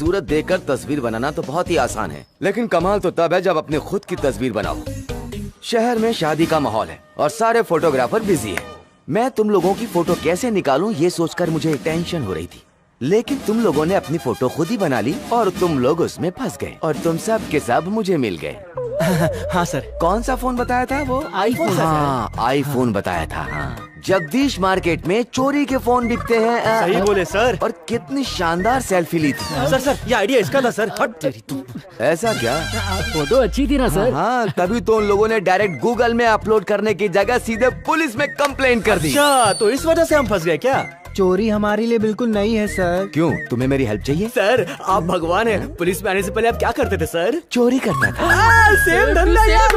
खूबसूरत देखकर तस्वीर बनाना तो बहुत ही आसान है, लेकिन कमाल तो तब है जब अपने खुद की तस्वीर बनाओ। शहर में शादी का माहौल है और सारे फोटोग्राफर बिजी है। मैं तुम लोगों की फोटो कैसे निकालूं ये सोचकर मुझे टेंशन हो रही थी, लेकिन तुम लोगों ने अपनी फोटो खुद ही बना ली और तुम लोग उसमें फंस गए और तुम सब के सब मुझे मिल गए। हाँ सर। कौन सा फोन बताया था वो? आईफोन। हाँ, आईफोन बताया था। जगदीश मार्केट में चोरी के फोन बिकते हैं। सही बोले सर। और कितनी शानदार सेल्फी ली थी। सर ये आइडिया इसका था सर। हट तेरी तू। ऐसा क्या? फोटो अच्छी थी ना सर? हाँ, तभी तो उन लोगों ने डायरेक्ट गूगल में अपलोड करने की जगह सीधे पुलिस में कंप्लेंट कर दी। अच्छा, तो इस वजह से हम फंस गए क्या? चोरी हमारे लिए बिल्कुल नई है सर। क्यों, तुम्हें मेरी हेल्प चाहिए? सर आप भगवान हैं। पुलिस में आने से पहले आप क्या करते थे सर? चोरी करता था। सेम धंधा यार।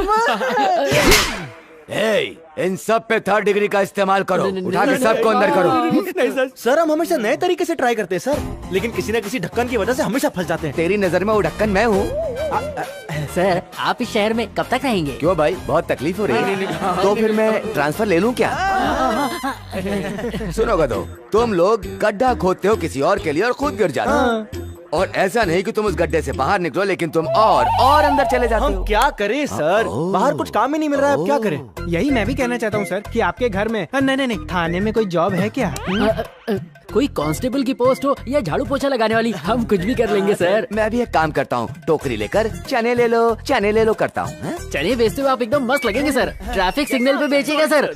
इन सब पे 3rd डिग्री का इस्तेमाल करो। उठा के सबको अंदर करो। नहीं सर। सर हम हमेशा नए तरीके से ट्राई करते हैं सर, लेकिन किसी न किसी ढक्कन की वजह से हमेशा फंस जाते हैं। तेरी नजर में वो ढक्कन मैं हूँ। सर आप इस शहर में कब तक रहेंगे? क्यों भाई, बहुत तकलीफ हो रही है? तो फिर मैं ट्रांसफर ले लूं क्या? सुनो गधो, तुम लोग गड्ढा खोदते हो किसी और के लिए और खुद गिर जाते हो। और ऐसा नहीं कि तुम उस गड्ढे से बाहर निकलो, लेकिन तुम और अंदर चले जाते हो। हम क्या करें सर? बाहर कुछ काम ही नहीं मिल रहा है, अब क्या करें? यही मैं भी कहना चाहता हूँ सर कि आपके घर में नहीं थाने में कोई जॉब है क्या? कोई कांस्टेबल की पोस्ट हो या झाड़ू पोछा लगाने वाली, हम कुछ भी कर लेंगे सर। मैं भी एक काम करता हूँ, टोकरी लेकर चने ले लो करता हूँ। चने बेचते हुए आप एकदम मस्त लगेंगे सर। ट्रैफिक सिग्नल पे बेचेगा सर।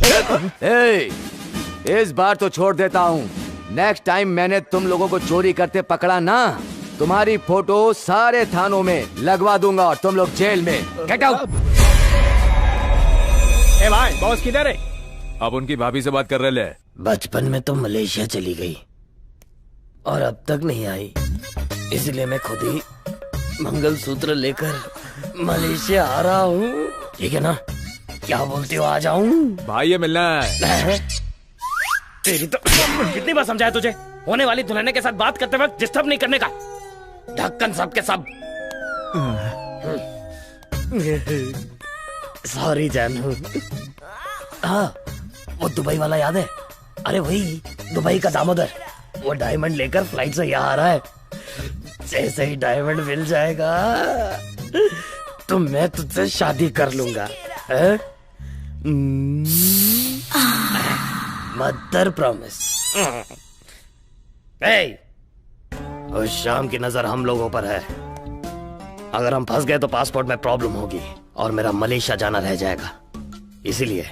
इस बार तो छोड़ देता हूँ। नेक्स्ट टाइम मैंने तुम लोगों को चोरी करते पकड़ा ना, तुम्हारी फोटो सारे थानों में लगवा दूंगा और तुम लोग जेल में। Get out. ए भाई, बॉस किधर है? अब उनकी भाभी से बात कर रहे ले। बचपन में तो मलेशिया चली गई और अब तक नहीं आई, इसलिए मैं खुद ही मंगलसूत्र लेकर मलेशिया आ रहा हूँ। ठीक है ना? क्या बोलते हो, आ जाऊं? भाई ये मिलना है। तेरी तो कितनी बार समझाया तुझे, होने वाली दुल्हन के साथ बात करते वक्त डिस्टर्ब नहीं करने का। ढक्कन सब के सब। सॉरी जानू। हाँ, वो दुबई वाला याद है? अरे वही दुबई का दामोदर, वो डायमंड लेकर फ्लाइट से यहाँ आ रहा है। जैसे ही डायमंड मिल जाएगा तो मैं तुझसे शादी कर लूंगा। Mother promise. उस शाम की नजर हम लोगों पर है। अगर हम फंस गए तो पासपोर्ट में प्रॉब्लम होगी और मेरा मलेशिया जाना रह जाएगा। इसीलिए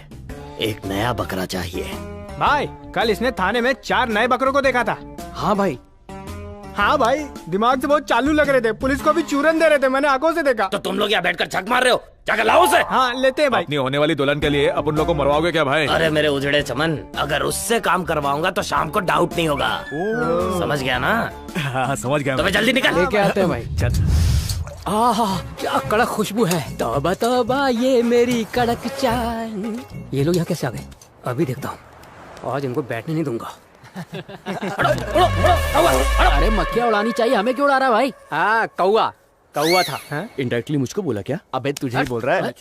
एक नया बकरा चाहिए। भाई कल इसने थाने में 4 नए बकरों को देखा था। हाँ भाई। हाँ भाई, दिमाग से बहुत चालू लग रहे थे, पुलिस को भी चूरन दे रहे थे, मैंने आंखों से देखा। तो तुम लोग यहाँ बैठकर झक मार रहे हो, जाकर लाओ उसे। हाँ लेते हैं भाई। अपनी होने वाली दुल्हन के लिए अब उन लोग को मरवाओगे क्या भाई? अरे मेरे उजड़े चमन, अगर उससे काम करवाऊंगा तो शाम को डाउट नहीं होगा। समझ गया ना? हाँ समझ गया। तो मैं जल्दी निकल। लेके आते हैं भाई। चल। आहा क्या कड़क खुशबू है। तौबा तौबा ये मेरी कड़क चाय। ये लोग यहाँ कैसे आ गए? अभी देखता हूँ, आज इनको बैठने नहीं दूंगा। अरे मक्खियाँ उड़ानी चाहिए, हमें क्यों उड़ा रहा है भाई? हाँ कौवा था। इनडायरेक्टली मुझको बोला क्या? अबे तुझे ही बोल रहा है।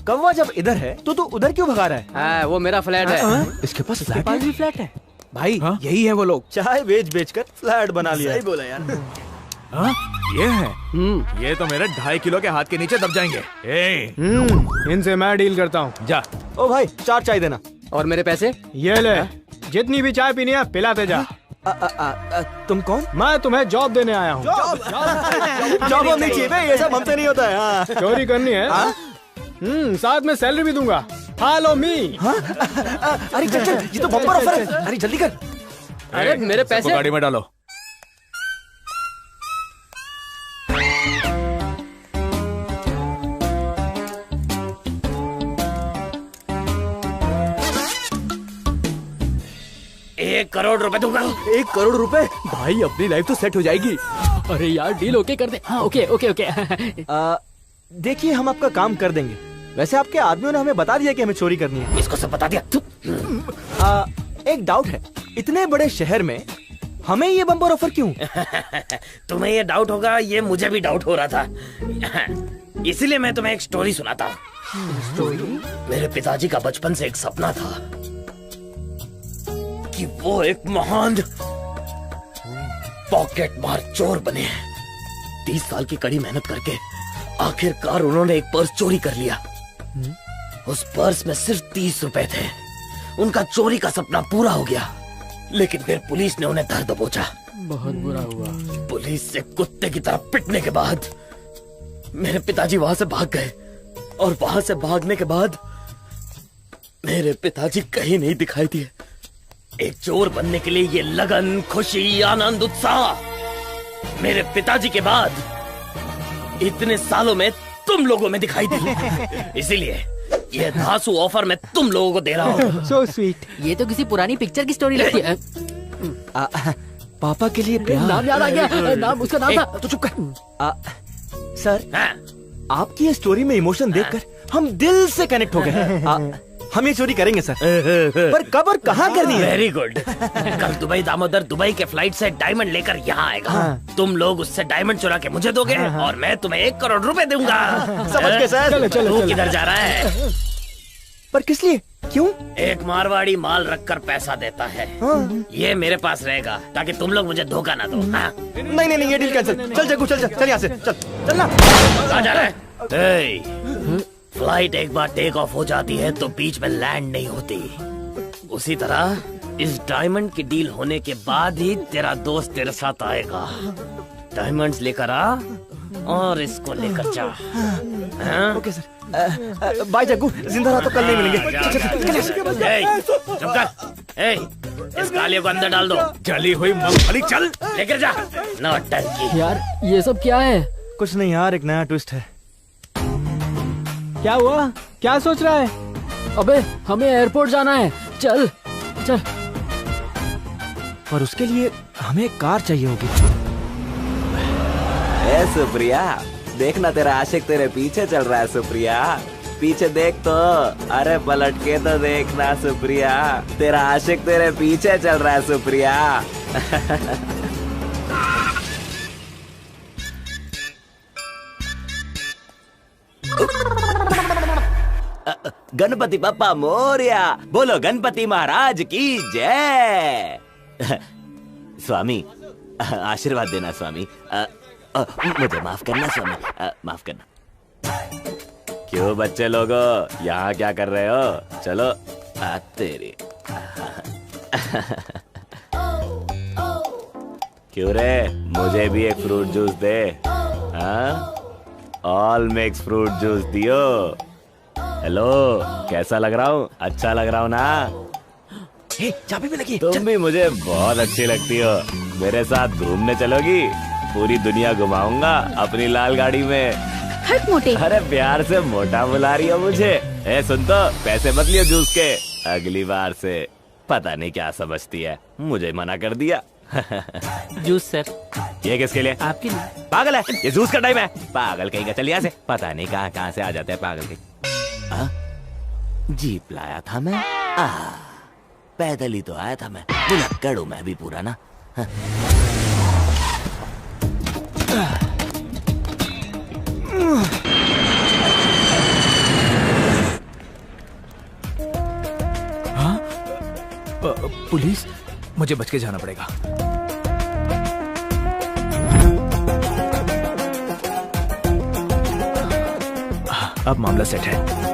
कौवा जब इधर है तो तू उधर क्यों भगा रहा है? वो मेरा फ्लैट है। इसके पास फ्लैट भी फ्लैट है भाई। यही है वो लोग, चाय बेच कर फ्लैट बना लिया। सही बोला यार। ये है। ये तो मेरे 2.5 किलो के हाथ के नीचे दब जाएंगे। इनसे मैं डील करता हूँ। जा। ओ भाई 4 चाय देना। और मेरे पैसे? ये ले, जितनी भी चाय पीनी है पिलाते जा। तुम कौन? मैं तुम्हें जॉब देने आया हूँ। जॉब नहीं चाहिए, ये सब हमसे नहीं होता है। हाँ। चोरी करनी है? साथ में सैलरी भी दूंगा। Follow me. अरे चल ये तो बम्पर ऑफर है। अरे जल्दी कर। अरे मेरे पैसे? गाड़ी में डालो। ₹1 करोड़ दूंगा। 1 करोड़ रुपए? भाई अपनी लाइफ तो सेट हो जाएगी। अरे यार डील ओके कर दे। हाँ ओके। देखिए हम आपका काम कर देंगे। वैसे आपके आदमियों ने हमें बता दिया कि हमें चोरी करनी है। इसको सब बता दिया। एक डाउट है, इतने बड़े शहर में हमें ये बम्पर ऑफर क्यों? तुम्हें ये डाउट होगा, ये मुझे भी डाउट हो रहा था। इसीलिए मैं तुम्हें एक स्टोरी सुनाता हूँ। मेरे पिताजी का बचपन से एक सपना था कि वो एक महान पॉकेट मार चोर बने। 30 साल की कड़ी मेहनत करके आखिरकार उन्होंने एक पर्स चोरी कर लिया। उस पर्स में सिर्फ 30 रुपए थे। उनका चोरी का सपना पूरा हो गया, लेकिन फिर पुलिस ने उन्हें धर दबोचा। बहुत बुरा हुआ। पुलिस से कुत्ते की तरह पिटने के बाद मेरे पिताजी वहां से भाग गए, और वहां से भागने के बाद मेरे पिताजी कहीं नहीं दिखाई दिए। एक चोर बनने के लिए ये लगन, खुशी, आनंद, उत्साह मेरे पिताजी के बाद इतने सालों में तुम लोगों में दिखाई दी। इसीलिए ये धांसू ऑफर मैं तुम लोगों को दे रहा हूँ। So sweet. ये तो किसी पुरानी पिक्चर की स्टोरी लगती है। पापा के लिए प्यार। नाम याद आ गया, नाम उसका नाम था। तो चुप कर। सर, हाँ? आपकी ये स्टोरी में इमोशन देखकर हम दिल से कनेक्ट हो गए। हम ये चोरी करेंगे सर, पर कब और कहाँ करनी है? Very good. कल दुबई दामोदर दुबई के फ्लाइट से डायमंड लेकर यहाँ आएगा। तुम लोग उससे डायमंड चुरा के मुझे दोगे, और मैं तुम्हें 1 करोड़ रुपए दूंगा। समझ गए सर। तू किधर जा रहा है? पर किस लिए? क्यों? एक मारवाड़ी माल रखकर पैसा देता है। ये मेरे पास रहेगा ताकि तुम लोग मुझे धोखा ना दो। हाँ? नहीं, ये डील कैंसिल। चल जग्गू, चल यहाँ से, चल ना। कहाँ जा रहा है? फ्लाइट एक बार टेक ऑफ हो जाती है तो बीच में लैंड नहीं होती। उसी तरह इस डायमंड की डील होने के बाद ही तेरा दोस्त तेरे साथ आएगा। डायमंड्स लेकर आ और इसको लेकर जा। हाँ? Okay sir. बाय जग्गू, जिंदा रहा तो कल नहीं मिलेंगे। चुप कर। इस कालिया को अंदर डाल दो। जली हुई मूंगफली, चल लेकर जा। नौटंकी। यार ये सब क्या है? कुछ नहीं यार, एक नया ट्विस्ट है। क्या हुआ? क्या सोच रहा है? अबे हमें एयरपोर्ट जाना है। चल चल। पर उसके लिए हमें एक कार चाहिए होगी। ए सुप्रिया, देखना तेरा आशिक तेरे पीछे चल रहा है। सुप्रिया पीछे देख तो, अरे पलट के तो देखना सुप्रिया, तेरा आशिक तेरे पीछे चल रहा है सुप्रिया। गणपति बप्पा मोरया, बोलो गणपति महाराज की जय। स्वामी आशीर्वाद देना स्वामी। मुझे माफ करना स्वामी, माफ करना। क्यों बच्चे लोगों, यहाँ क्या कर रहे हो? चलो तेरी। क्यों रे, मुझे भी एक फ्रूट जूस दे। हाँ, ऑल मिक्स फ्रूट जूस दियो। हेलो, कैसा लग रहा हूँ? अच्छा लग रहा हूँ ना? चाबी भी लगी। तुम भी मुझे बहुत अच्छी लगती हो। मेरे साथ घूमने चलोगी? पूरी दुनिया घुमाऊंगा अपनी लाल गाड़ी में। हट मोटे। अरे प्यार से मोटा बुला रही हो मुझे। ए सुन तो, पैसे मत लियो जूस के। अगली बार से पता नहीं क्या समझती है, मुझे मना कर दिया। Juice sir. ये किसके लिए? आपके लिए। पागल है, ये जूस का टाइम है। पागल कहीं का, चल यहाँ से। पता नहीं कहाँ से आ जाते हैं पागल के। जीप लाया था मैं, पैदल ही तो आया था मैं। बुलक्कड़ हूं मैं भी पूरा ना। पुलिस, मुझे बच के जाना पड़ेगा। अब मामला सेट है।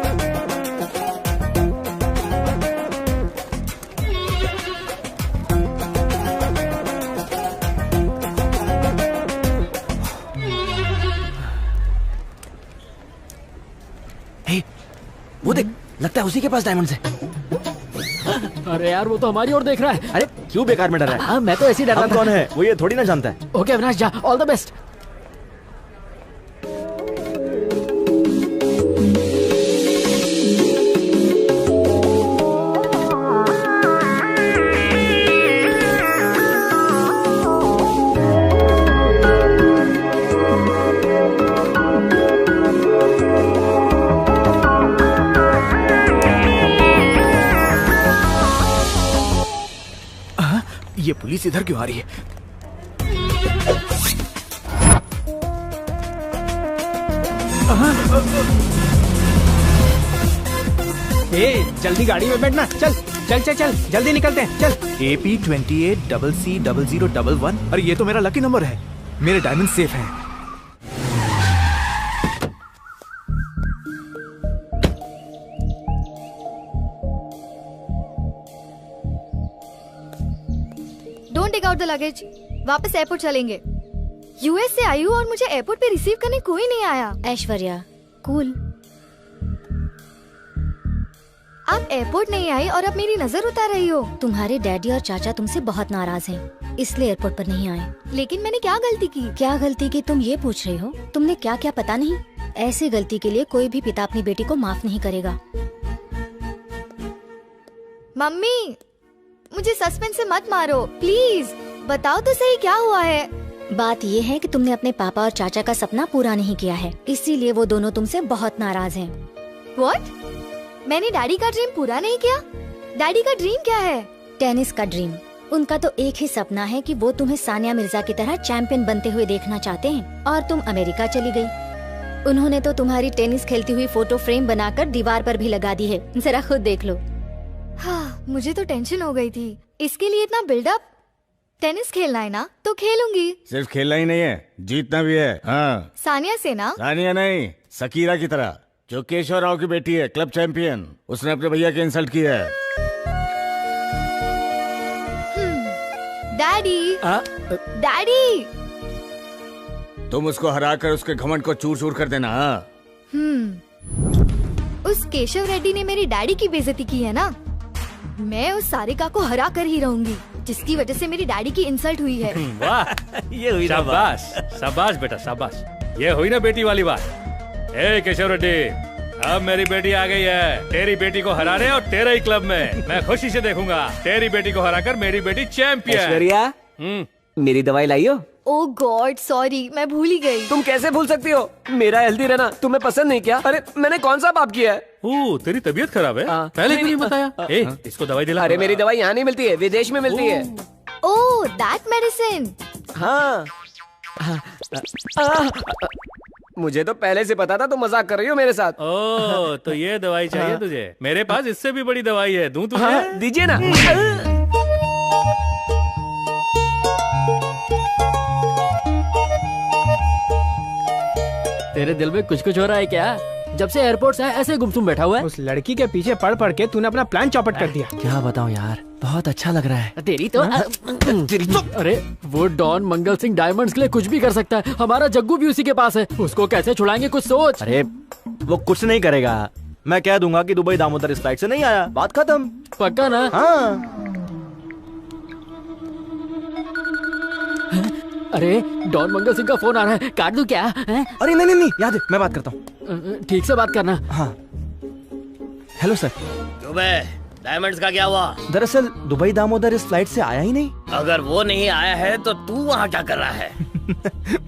वो देख, लगता है उसी के पास डायमंड्स है। अरे यार वो तो हमारी ओर देख रहा है। अरे क्यों बेकार में डर रहा है? हाँ मैं तो ऐसे ही डर रहा हम था। कौन है वो ये थोड़ी ना जानता है। ओके अविनाश जा, ऑल द बेस्ट। ये पुलिस इधर क्यों आ रही है? जल्दी गाड़ी में बैठना। चल चल चल चल, जल्दी निकलते हैं। चल। AP28CC0011। अरे ये तो मेरा लकी नंबर है। मेरे डायमंड सेफ हैं। Don't take out the luggage. वापस एयरपोर्ट चलेंगे। यूएस से आई हूँ और मुझे एयरपोर्ट पे रिसीव करने कोई नहीं आया। ऐश्वर्या कूल। आप एयरपोर्ट नहीं आई और अब मेरी नजर उतार रही हो। तुम्हारे डैडी और चाचा तुमसे बहुत नाराज हैं, इसलिए एयरपोर्ट पर नहीं आए। लेकिन मैंने क्या गलती की? क्या गलती की तुम ये पूछ रही हो? तुमने क्या क्या पता नहीं। ऐसी गलती के लिए कोई भी पिता अपनी बेटी को माफ नहीं करेगा। मम्मी, मुझे सस्पेंस से मत मारो प्लीज। बताओ तो सही क्या हुआ है। बात ये है कि तुमने अपने पापा और चाचा का सपना पूरा नहीं किया है, इसीलिए वो दोनों तुमसे बहुत नाराज हैं। व्हाट? मैंने डैडी का ड्रीम पूरा नहीं किया? डैडी का ड्रीम क्या है? टेनिस का ड्रीम। उनका तो एक ही सपना है कि वो तुम्हें सानिया मिर्जा की तरह चैंपियन बनते हुए देखना चाहते हैं, और तुम अमेरिका चली गई। उन्होंने तो तुम्हारी टेनिस खेलती हुई फोटो फ्रेम बनाकर दीवार पर भी लगा दी है, जरा खुद देख लो। हाँ, मुझे तो टेंशन हो गई थी। इसके लिए इतना बिल्डअप। टेनिस खेलना है ना तो खेलूंगी। सिर्फ खेलना ही नहीं है, जीतना भी है। हाँ, सानिया से ना? सानिया नहीं, सकीरा की तरह, जो केशव राव की बेटी है, क्लब चैंपियन। उसने अपने भैया की इंसल्ट की है। डैडी, डैडी, तुम उसको हराकर उसके घमंड को चूर चूर कर देना। हाँ? उस केशव रेड्डी ने मेरी डैडी की बेइज्जती की है ना। मैं उस सारिका को हरा कर ही रहूंगी, जिसकी वजह से मेरी डैडी की इंसल्ट हुई है। वाह, ये हुई ना बात। शाबाश बेटा शाबाश, ये हुई ना बेटी वाली बात। ए केशव रेड्डी, अब मेरी बेटी आ गई है तेरी बेटी को हराने, और तेरे ही क्लब में मैं खुशी से देखूंगा तेरी बेटी को हराकर मेरी बेटी चैंपियन। ऐश्वर्या, मेरी दवाई लाई हो? ओह गॉड सॉरी, मैं भूल ही गई। तुम कैसे भूल सकती हो? मेरा हेल्दी रहना तुम्हें पसंद नहीं क्या? अरे मैंने कौन सा पाप किया है? ओह, तेरी तबीयत खराब है? पहले क्यों नहीं बताया? ए, इसको दवाई दिला। अरे मेरी दवाई यहाँ नहीं मिलती है, विदेश में मिलती है। Oh that medicine. हाँ। मुझे तो पहले से पता था, तुम मजाक कर रही हो मेरे साथ। ओह, तो ये दवाई चाहिए तुझे? मेरे पास इससे भी बड़ी दवाई है, दूं तुझे? हाँ, दीजिए ना। तेरे दिल में कुछ कुछ हो रहा है क्या? जब से एयरपोर्ट से ऐसे गुमसुम बैठा हुआ है। उस लड़की के पीछे पड़ पड़ के तूने अपना प्लान चौपट कर दिया। क्या बताऊं यार, बहुत अच्छा लग रहा है। तेरी तो अरे वो डॉन मंगल सिंह डायमंड्स के लिए कुछ भी कर सकता है। हमारा जग्गू भी उसी के पास है, उसको कैसे छुड़ाएंगे कुछ सोच। अरे वो कुछ नहीं करेगा, मैं कह दूंगा कि दुबई दामोदर इस फ्लाइट से नहीं आया, बात खत्म। पक्का ना? हाँ। अरे डॉन मंगल सिंह का फोन आ रहा है, काट दूं क्या? अरे नहीं नहीं नहीं, याद है, मैं बात करता हूँ। ठीक से बात करना। हाँ हेलो सर। दुबई डायमंड्स का क्या हुआ? दरअसल दुबई दामोदर इस फ्लाइट से आया ही नहीं। अगर वो नहीं आया है तो तू वहाँ क्या कर रहा है?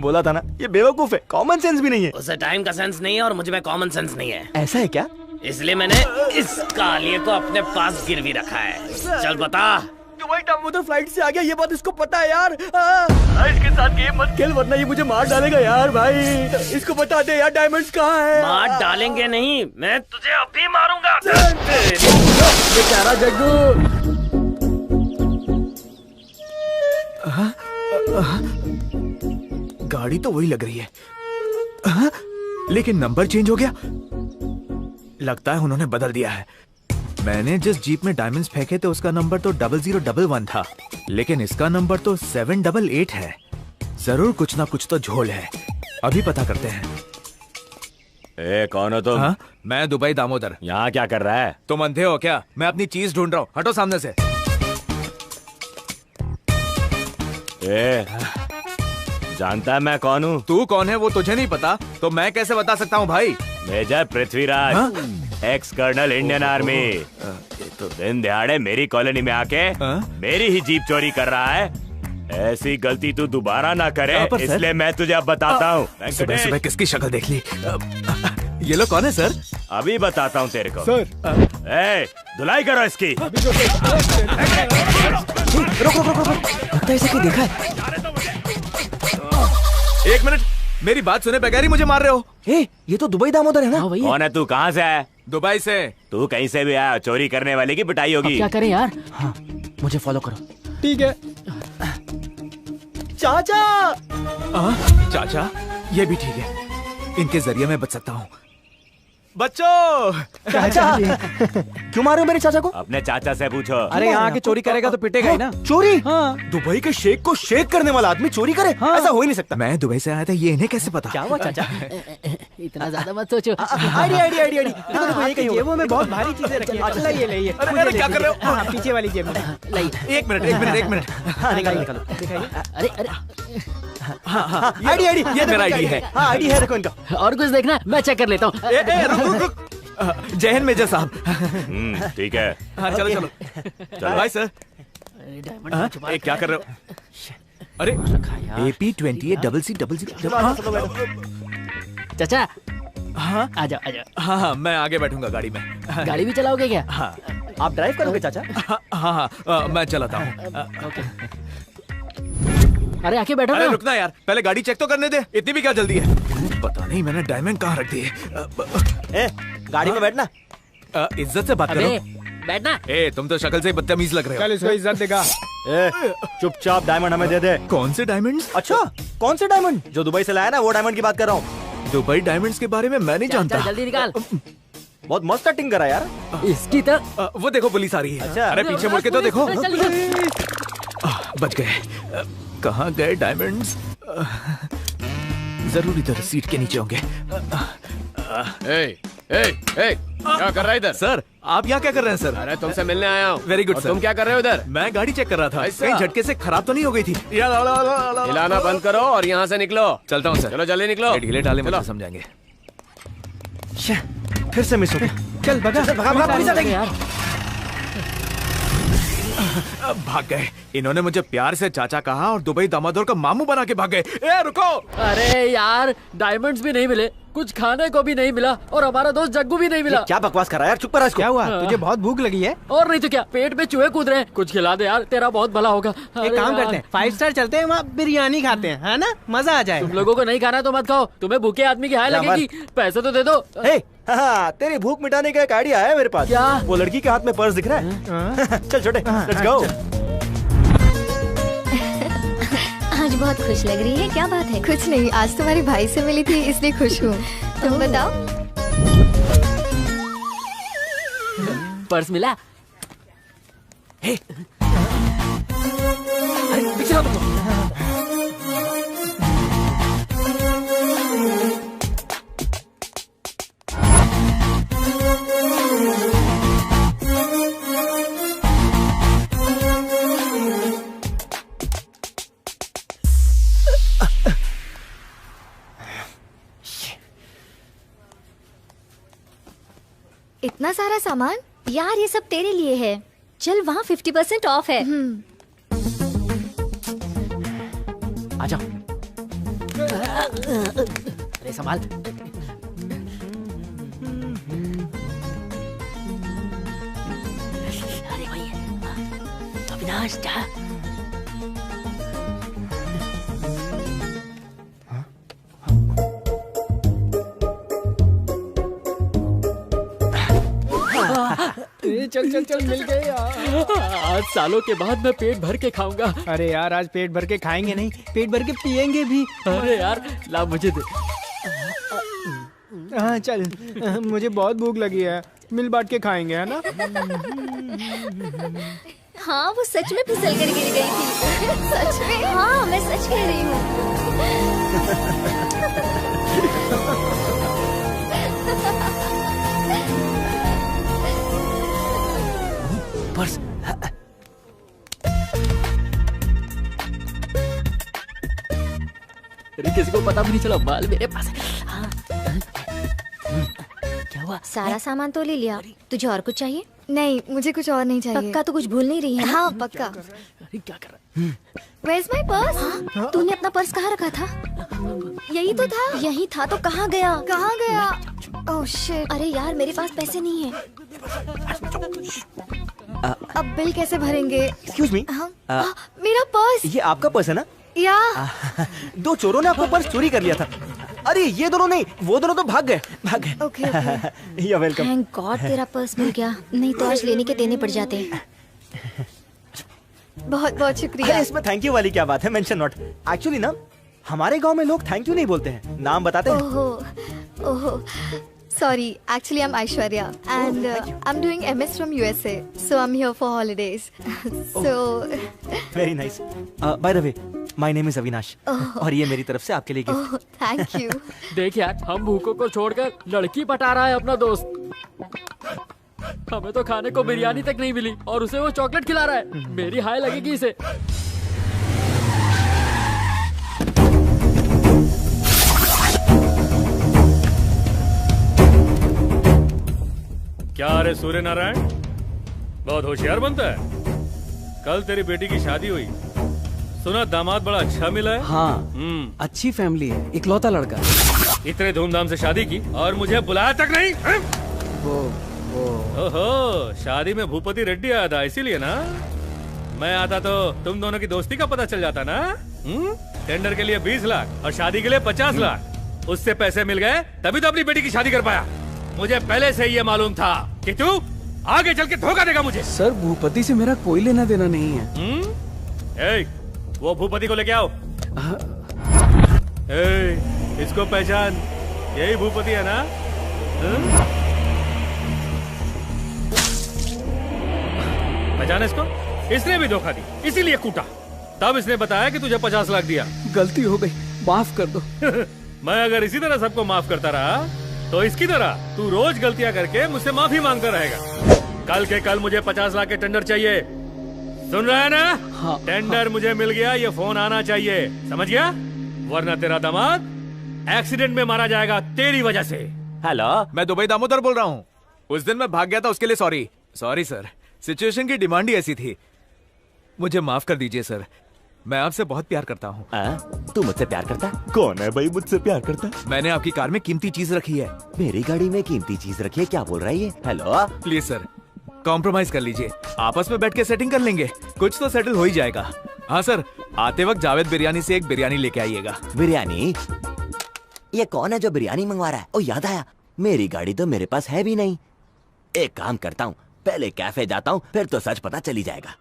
बोला था ना, ये बेवकूफ है, कॉमन सेंस भी नहीं है। उसे टाइम का सेंस नहीं है और मुझे में कॉमन सेंस नहीं है। ऐसा है क्या? इसलिए मैंने इस कालिए को अपने पास गिरवी रखा है। चल बता। दुबई दामोदर फ्लाइट से आ गया, ये बात इसको पता है यार। इसके साथ गेम मत खेल वरना ये मुझे मार डालेगा यार। भाई इसको बता दे यार, डायमंड्स कहाँ है? मार डालेंगे नहीं, मैं तुझे अभी मारूंगा। बेचारा जग्गू। गाड़ी तो वही लग रही है, लेकिन नंबर चेंज हो गया। लगता है उन्होंने बदल दिया है। मैंने जिस जीप में डायमंड्स फेंके थे उसका नंबर तो 0011 था, लेकिन इसका नंबर तो 788 है। जरूर कुछ ना कुछ तो झोल है, अभी पता करते हैं। ए, कौन हो तुम? हाँ? मैं दुबई दामोदर। यहाँ क्या कर रहा है? तुम अंधे हो क्या? मैं अपनी चीज ढूंढ रहा हूँ, हटो सामने से। ए, जानता है मैं कौन हूँ? तू कौन है वो तुझे नहीं पता तो मैं कैसे बता सकता हूँ भाई? Major Prithviraj, ex colonel Indian army. तो दिन दिहाड़े मेरी कॉलोनी में आके मेरी ही जीप चोरी कर रहा है। ऐसी गलती तू दोबारा ना करे, इसलिए मैं तुझे अब बताता हूँ। सुबह सुबह किसकी शक्ल देख ली? ये लोग कौन है सर? अभी बताता हूँ तेरे को सर। ए, धुलाई करो इसकी। रुक रुक रुक रुक, लगता है इसे कोई देखा है। एक मिनट, मेरी बात सुने बगैर ही मुझे मार रहे हो? ए, ये तो दुबई दामोदर है ना? कौन है तू? कहाँ से है? दुबई से। तू कहीं से भी आया, चोरी करने वाले की पिटाई होगी। क्या करें यार? हाँ, मुझे फॉलो करो। ठीक है। चाचा। चाचा, ये भी ठीक है, इनके जरिए मैं बच सकता हूँ। बच्चों। चाचा क्यों मारे हो मेरे चाचा को? अपने चाचा से पूछो। अरे यहाँ आके चोरी करेगा तो पिटेगा ही ना। चोरी? हाँ। दुबई के शेख को शेक करने वाला आदमी चोरी करे? हाँ। ऐसा हो ही नहीं सकता। मैं दुबई से आया था, ये इन्हें कैसे पता? क्या हुआ चाचा? इतना ज्यादा मत सोचो। आईडी देखो जेबों में बहुत भारी चीजें रखी हैं। अच्छा ये लाइए। अरे क्या कर रहे हो? हाँ, पीछे वाली जेब में लाइए। एक मिनट। हाँ निकालो। अरे हाँ आईडी ये मेरा आईडी है। हाँ आईडी है, देखो इनका। और कुछ देखना मैं चेक कर लेता हूँ। रुक। जय हिंद मेजर साहब। ठीक है। हाँ चलो बाय सर। क्या कर रहे हो? अरे AP28CC00। चाचा हाँ आ जाओ। हाँ मैं आगे बैठूंगा गाड़ी में। गाड़ी भी चलाओगे क्या? हाँ आप ड्राइव करोगे चाचा? हाँ मैं चलाता हूँ। अरे आके बैठो अरे ना। रुकना यार, पहले गाड़ी चेक तो करने दे। इतनी भी क्या जल्दी है? पता नहीं मैंने डायमंड कहाँ रख दिए। गाड़ी में बैठना। इज्जत से बात करो। बैठना। तुम तो शक्ल से ही बदतमीज लग रहे हो। चल इसको इज्जत देगा। चुपचाप डायमंड हमें दे दे। कौन से डायमंड? अच्छा कौन से डायमंड? जो दुबई से लाया ना, वो डायमंड की बात कर रहा हूँ। दुबई डायमंड्स के बारे में मैं नहीं जानता। जल्दी निकाल। बहुत मस्त एक्टिंग करा यार। इसकी तो वो देखो पुलिस आ रही है। अच्छा। अरे पीछे मुड़ के तो देखो। बच गए। कहाँ गए डायमंड्स? जरूर इधर सीट के नीचे होंगे। क्या कर रहा है इधर? सर आप यहाँ क्या कर रहे हैं सर? अरे तुमसे मिलने आया हूँ। Very good sir. तुम क्या कर रहे हो इधर? मैं गाड़ी चेक कर रहा था। कहीं झटके से खराब तो नहीं हो गई थी? हिलाना बंद करो और यहाँ से निकलो। चलता हूँ सर। चलो जल्दी निकलो। ढीले डाले मुझे समझाएंगे। फिर से मिस हो गया। चल भगा पुलिस आ जाएगी। भाग गए। इन्होंने मुझे प्यार से चाचा कहा और दुबई दामादोर का मामू बना के भाग गए। रुको। अरे यार डायमंड्स भी नहीं मिले, कुछ खाने को भी नहीं मिला और हमारा दोस्त जग्गू भी नहीं मिला। क्या बकवास कर रहा है यार? चुप कर। क्या हुआ? तुझे बहुत भूख लगी है? और नहीं तो क्या, पेट में चूहे कूद रहे हैं। कुछ खिला दे यार, तेरा बहुत भला होगा। एक काम करते हैं, 5 स्टार चलते हैं, वहाँ बिरयानी खाते हैं, है ना? मजा आ जाए। तुम लोगों को नहीं खाना तो मत खाओ। तुम्हें भूखे आदमी की हाय लगेगी। पैसे तो दे दो। तेरी भूख मिटाने का एक आइडिया है मेरे पास। क्या? वो लड़की के हाथ में पर्स दिख रहा है। चल छोटे, लेट्स गो। आज बहुत खुश लग रही है, क्या बात है? कुछ नहीं, आज तुम्हारे भाई से मिली थी इसलिए खुश हूँ। तुम बताओ। पर्स मिला? पीछे आओ तुम। इतना सारा सामान? यार ये सब तेरे लिए है। चल वहाँ 50% ऑफ है। आजा। अरे संभाल। अरे भाई अविनाश जा। चल मिल गए यार। आज सालों के बाद मैं पेट भर के खाऊंगा। अरे यार आज पेट भर के खाएंगे नहीं, पेट भर के पिएंगे भी। अरे यार ला मुझे दे। हाँ चल, मुझे बहुत भूख लगी है, मिल बांट के खाएंगे, है ना? हाँ वो सच में फिसल कर गिर गई थी। सच में? हाँ मैं सच कह रही हूँ। पर्स। किसी को पता भी नहीं चला, बाल मेरे पास है। क्या हुआ? सारा सामान तो ले लिया, तुझे और कुछ चाहिए? नहीं मुझे कुछ और नहीं चाहिए। पक्का तो कुछ भूल नहीं रही है? हाँ पक्का। क्या कर रहा है? Where's my purse? तूने अपना पर्स कहाँ रखा था? यही तो था। यही था तो कहाँ गया? कहाँ गया? Oh shit. अरे यार मेरे पास पैसे नहीं है। अब बिल कैसे भरेंगे? एक्सक्यूज मी, मेरा पर्स। ये आपका पर्स है ना? या दो चोरों ने आपका पर्स चोरी कर लिया था। अरे ये दोनों नहीं, वो दोनों तो भाग गए। Okay you welcome. Thank God तेरा पर्स मिल गया, नहीं तो आज लेने के देने पड़ जाते। बहुत बहुत शुक्रिया। इसमें थैंक यू वाली क्या बात है? Mention not. एक्चुअली ना हमारे गांव में लोग थैंक यू नहीं बोलते हैं, नाम बताते हैं। ओहो ओहो, Sorry, actually I'm Aishwarya and I'm doing MS from USA. So I'm here for holidays. So Very nice. By the way, my name is Avinash और ये मेरी तरफ से आपके लिए गिफ्ट। thank you. देख यार, हम भूखों को छोड़कर लड़की पटा रहा है अपना दोस्त। हमें तो खाने को बिरयानी तक नहीं मिली और उसे वो चॉकलेट खिला रहा है। मेरी हाय लगेगी इसे। क्या रे सूर्य नारायण, बहुत होशियार बनता है। कल तेरी बेटी की शादी हुई, सुना दामाद बड़ा अच्छा मिला है। हाँ, अच्छी फैमिली है, इकलौता लड़का। इतने धूमधाम से शादी की और मुझे बुलाया तक नहीं। ओहो, शादी में भूपति रेड्डी आया था इसीलिए ना। मैं आता तो तुम दोनों की दोस्ती का पता चल जाता ना। टेंडर के लिए 20 लाख और शादी के लिए 50 लाख। उससे पैसे मिल गए तभी तो अपनी बेटी की शादी कर पाया। मुझे पहले से ये मालूम था कि तू आगे चल के धोखा देगा मुझे। सर, भूपति से मेरा कोई लेना देना नहीं है। वो भूपति को लेके आओ। इसको पहचान, यही भूपति है ना। पहचान इसको। इसने भी धोखा दी, इसीलिए कूटा। तब इसने बताया कि तुझे 50 लाख दिया। गलती हो गई, माफ कर दो। मैं अगर इसी तरह सबको माफ करता रहा तो इसकी तरह तू रोज गलतियां करके मुझसे माफी मांगता रहेगा। कल के कल मुझे 50 लाख के टेंडर चाहिए, सुन रहा है ना? हाँ, टेंडर मुझे मिल गया, ये फोन आना चाहिए, समझ गया? वरना तेरा दामाद एक्सीडेंट में मारा जाएगा तेरी वजह से। हेलो, मैं दुबई दामोदर बोल रहा हूँ। उस दिन मैं भाग गया था, उसके लिए सॉरी सर। सिचुएशन की डिमांड ही ऐसी थी, मुझे माफ कर दीजिए सर। मैं आपसे बहुत प्यार करता हूँ। तू मुझसे प्यार करता? कौन है भाई मुझसे प्यार करता? मैंने आपकी कार में कीमती चीज रखी है। मेरी गाड़ी में कीमती चीज रखी है? क्या बोल रहा है ये? हेलो, प्लीज सर, कॉम्प्रोमाइज कर लीजिए, आपस में बैठ के सेटिंग कर लेंगे, कुछ तो सेटल हो ही जाएगा। हाँ सर, आते वक्त जावेद बिरयानी से एक बिरयानी लेके आइएगा। बिरयानी? ये कौन है जो बिरयानी मंगवा रहा है? ओ याद आया, मेरी गाड़ी तो मेरे पास है भी नहीं। एक काम करता हूँ, पहले कैफे जाता हूँ, फिर तो सच पता चली जाएगा।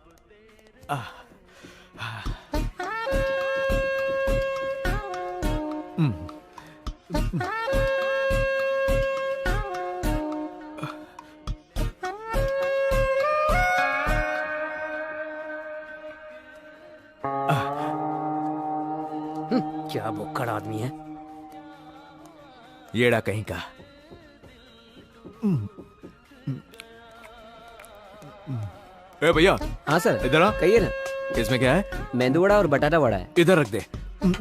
क्या भुक्कड़ आदमी है। येड़ा कहीं का। ए भैया। हाँ सर, इधर आ। कहिए ना। इसमें क्या है? मेंदू वड़ा और बटाटा वड़ा है। इधर रख दे,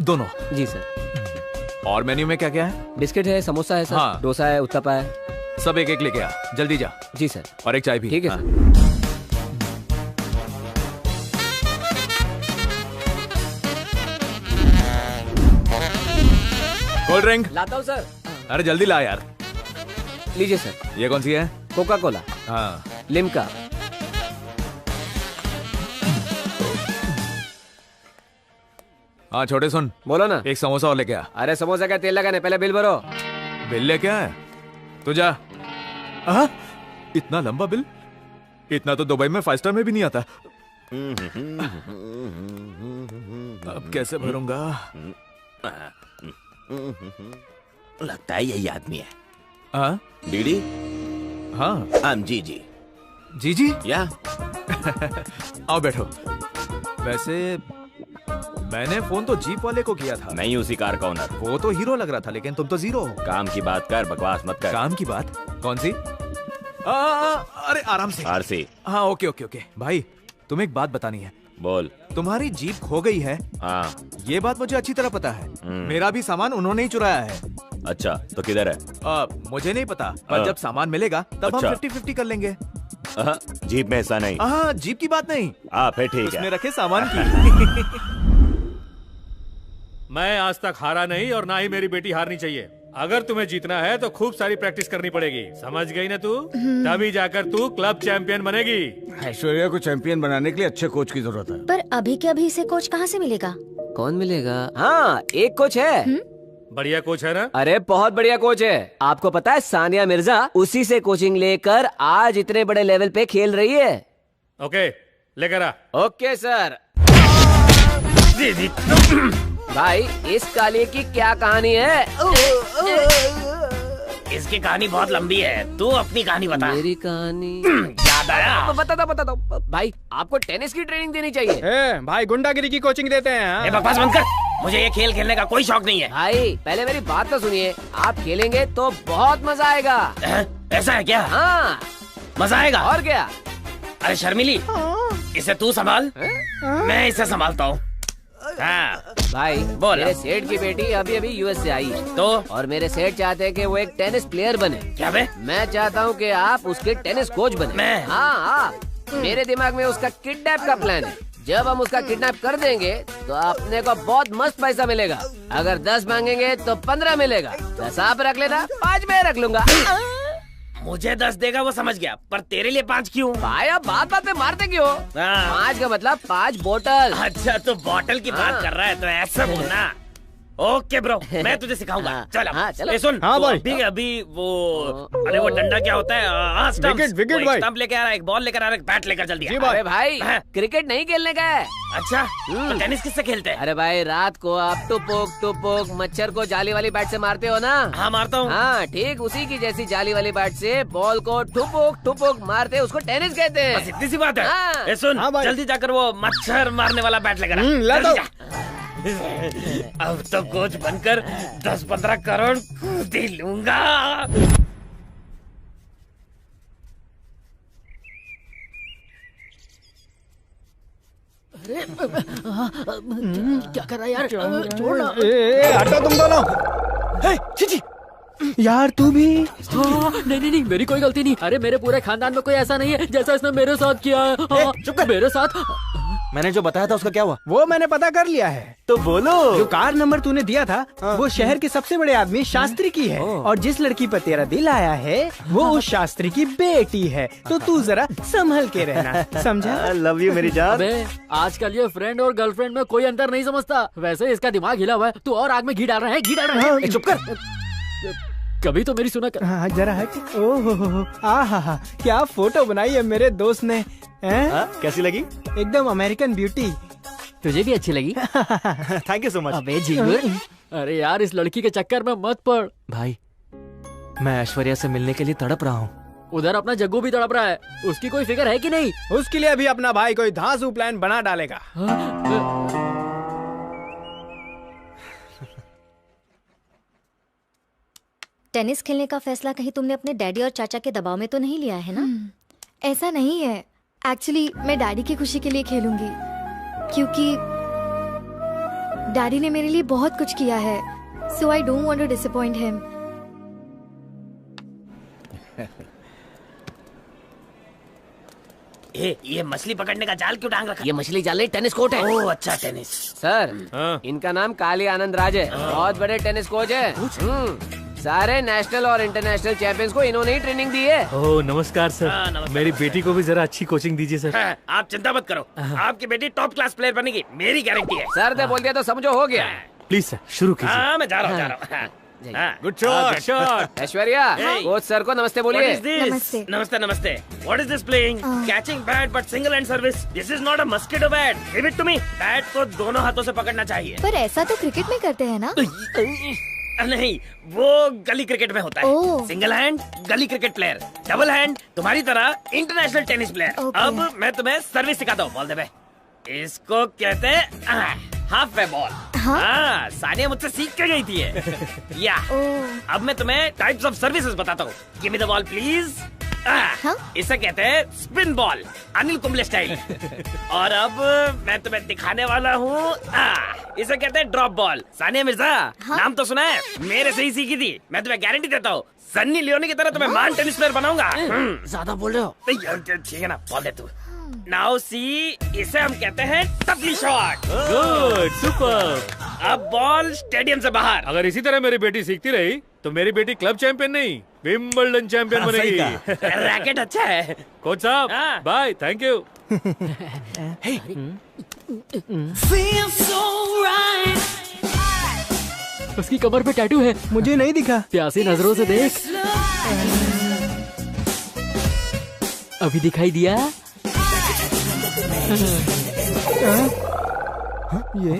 दोनों। जी सर। और मेन्यू में क्या क्या है? बिस्किट है, समोसा है सर, हाँ। डोसा है, उत्तपा है। सब एक एक लेके आ, जल्दी जा। जी सर। और एक चाय भी। ठीक है हाँ। सर। कोल्ड ड्रिंक लाता हूँ सर। अरे जल्दी ला यार। लीजिए सर। ये कौन सी है? Coca Cola. हाँ। लिम्का। हाँ छोटे सुन, बोलो ना। एक समोसा और लेके आ। अरे समोसा का तेल लगाने, पहले बिल भरो। बिल लेके आया? तू जा। इतना लंबा बिल? इतना तो दुबई में 5 स्टार में भी नहीं आता। अब कैसे भरूंगा? लगता है यही आदमी है। हाँ डीडी? हाँ जी जी या आओ बैठो। वैसे मैंने फोन तो जीप वाले को किया था। नहीं, उसी कार का ओनर। वो तो हीरो लग रहा था, लेकिन तुम तो जीरो हो। काम की बात कर, बकवास मत कर। काम की बात? कौन सी? अरे आराम से। आरसी। हाँ ओके भाई, तुम्हें एक बात बतानी है। बोल। तुम्हारी जीप खो गई है। हाँ। ये बात मुझे अच्छी तरह पता है। मेरा भी सामान उन्होंने ही चुराया है। अच्छा, तो किधर है? मुझे नहीं पता, पर जब सामान मिलेगा तब अच्छा। हम 50-50 कर लेंगे। जीप में हिस्सा नहीं? हाँ, जीप की बात नहीं। फिर ठीक है। उसमें रखे सामान की। मैं आज तक हारा नहीं और ना ही मेरी बेटी हारनी चाहिए। अगर तुम्हें जीतना है तो खूब सारी प्रैक्टिस करनी पड़ेगी, समझ गई ना तू? तभी जाकर तू क्लब चैंपियन बनेगी। ऐश्वर्या को चैंपियन बनाने के लिए अच्छे कोच की जरूरत है। पर अभी के अभी इसे कोच कहाँ से मिलेगा? कौन मिलेगा? हाँ, एक कोच है। बढ़िया कोच है ना? अरे बहुत बढ़िया कोच है। आपको पता है, सानिया मिर्जा उसी से कोचिंग लेकर आज इतने बड़े लेवल पे खेल रही है। ओके, लेकर आ। Okay sir. भाई, इस काली की क्या कहानी है? इसकी कहानी बहुत लंबी है, तू अपनी कहानी बता। मेरी कहानी याद आया? बता दो भाई, आपको टेनिस की ट्रेनिंग देनी चाहिए। भाई गुंडागिरी की कोचिंग देते हैं। बकवास बंद कर, मुझे ये खेल खेलने का कोई शौक नहीं है। भाई पहले मेरी बात तो सुनिए, आप खेलेंगे तो बहुत मजा आएगा। ऐसा है क्या? हाँ मजा आएगा। और क्या? अरे शर्मिली, इसे तू संभाल, मैं इसे संभालता हूँ। हाँ भाई बोल। मेरे सेठ की बेटी अभी अभी यूएस से आई तो, और मेरे सेठ चाहते हैं कि वो एक टेनिस प्लेयर बने। क्या बे? मैं चाहता हूँ कि आप उसके टेनिस कोच बने। मैं? हाँ, मेरे दिमाग में उसका किडनैप का प्लान है। जब हम उसका किडनैप कर देंगे तो अपने को बहुत मस्त पैसा मिलेगा। अगर 10 मांगेंगे तो 15 मिलेगा। 10 आप रख लेना, 5 मैं रख लूंगा। मुझे 10 देगा वो समझ गया, पर तेरे लिए 5 क्यों? भाई आप बात में मारते क्यों? 5 का मतलब 5 बोतल। अच्छा तो बोतल की बात कर रहा है तो ऐसा बोलना। ओके ब्रो, मैं तुझे सिखाऊंगा। चल अब। चलो। सुन, हाँ भाई। अभी वो, अरे वो डंडा क्या होता है? विकेट भाई। स्टंप लेकर आ रहा है, एक बॉल लेकर आ रहा है, एक बैट लेकर जल्दी आ। अरे भाई क्रिकेट नहीं खेलने का है। अच्छा तो टेनिस किससे खेलते हैं? अरे भाई रात को आप टुपुक मच्छर को जाली वाली बैट से मारते हो ना? हाँ मारता हूँ। हाँ ठीक उसी की जैसी जाली वाली बैट से बॉल को टुपुक मारते हैं, उसको टेनिस कहते हैं। बस इतनी सी बात है। हाँ। ए सुन, हाँ भाई। जल्दी जाकर वो मच्छर मारने वाला बैट लेकर आ। ला दो। जल्दी जा। अब तो कोच बनकर 10-15 करोड़ कूद ही लूंगा। क्या कर रहा है यार? छोड़ना। हटो तुम दोनों। यार तू भी। नहीं, मेरी कोई गलती नहीं। अरे मेरे पूरे खानदान में कोई ऐसा नहीं है जैसा इसने मेरे साथ किया है। चुप कर। मेरे साथ मैंने जो बताया था उसका क्या हुआ? वो मैंने पता कर लिया है। तो बोलो। जो कार नंबर तूने दिया था वो शहर के सबसे बड़े आदमी शास्त्री की है, और जिस लड़की पर तेरा दिल आया है वो उस शास्त्री की बेटी है। तो तू जरा संभल के रहना, समझा? लव यू मेरी जान। अबे आजकल ये फ्रेंड और गर्लफ्रेंड में कोई अंतर नहीं समझता। वैसे इसका दिमाग हिला हुआ है, तू और आग में घी डाल रहा है, घी डाल रहा है। चुप कर। कभी तो मेरी सुना कर। हाँ जरा हट। ओहो, आहा, क्या फोटो बनाई है मेरे दोस्त ने। कैसी लगी? एकदम अमेरिकन ब्यूटी। तुझे भी अच्छी लगी? Thank you so much. अबे झिंगुर, अरे यार इस लड़की के चक्कर में मत पड़। भाई मैं ऐश्वर्या से मिलने के लिए तड़प रहा हूँ। उधर अपना जग्गू भी तड़प रहा है, उसकी कोई फिक्र है कि नहीं? उसके लिए भी अपना भाई कोई धांसू प्लान बना डालेगा। टेनिस खेलने का फैसला कहीं तुमने अपने डैडी और चाचा के दबाव में तो नहीं लिया है ना? ऐसा नहीं है। एक्चुअली मैं डैडी की खुशी के लिए खेलूंगी, क्योंकि डैडी ने मेरे लिए बहुत कुछ किया है। So I don't want to disappoint him. ये मछली पकड़ने का जाल क्यों टांग रखा? ये मछली जाल नहीं, टेनिस कोर्ट है। ओह अच्छा, टेनिस। सर इनका नाम काली आनंद राज है, बहुत बड़े टेनिस कोच है। सारे नेशनल और इंटरनेशनल चैंपियंस को इन्होंने ही ट्रेनिंग दी है। ओह नमस्कार सर। नमस्कार। मेरी बेटी को भी जरा अच्छी कोचिंग दीजिए सर। आप चिंता मत करो, आपकी बेटी टॉप क्लास प्लेयर बनेगी, मेरी गारंटी है। सर ने बोल दिया तो समझो हो गया। प्लीज सर शुरू कीजिए। हाँ मैं जा रहा हूँ। Good shot. Aishwarya coach sir को नमस्ते बोलिए। नमस्ते। नमस्ते नमस्ते। What is this playing? Catching bat but single hand service. This is not a mosquito bat. Give it to me. Bat को दोनों हाथों से पकड़ना चाहिए। पर ऐसा तो क्रिकेट में करते हैं ना? नहीं, वो गली क्रिकेट में होता है। सिंगल हैंड गली क्रिकेट प्लेयर, डबल हैंड तुम्हारी तरह इंटरनेशनल टेनिस प्लेयर। अब मैं तुम्हें सर्विस सिखाता हूँ। बॉल दे बे। इसको कहते हैं हाफ वे बॉल। हाँ सानिया मुझसे सीख के गई थी ये। या अब मैं तुम्हें टाइप्स ऑफ सर्विसेज बताता हूँ। Give me the ball please. इसे कहते हैं spin ball, Anil Kumble style. और अब मैं तुम्हें दिखाने वाला हूँ, इसे कहते हैं ड्रॉप बॉल। सानिया मिर्जा नाम तो सुना है, मेरे से ही सीखी थी। मैं तुम्हें गारंटी देता हूँ सन्नी लियोनी की तरह तुम्हें महान टेनिस प्लेयर बनाऊंगा। ज्यादा बोल रहे हो। ठीक है ना, बॉल दे तू। नाउ सी, इसे हम कहते हैं टफली शॉट। Good super. अब बॉल स्टेडियम से बाहर। अगर इसी तरह मेरी बेटी सीखती रही तो मेरी बेटी क्लब चैंपियन नहीं विंबलडन चैंपियन बनेगी। रैकेट अच्छा है। कोच साहब बाय, थैंक यू। उसकी कमर पे टैटू है। मुझे नहीं दिखा। प्यासी नजरों से देख। अभी दिखाई दिया?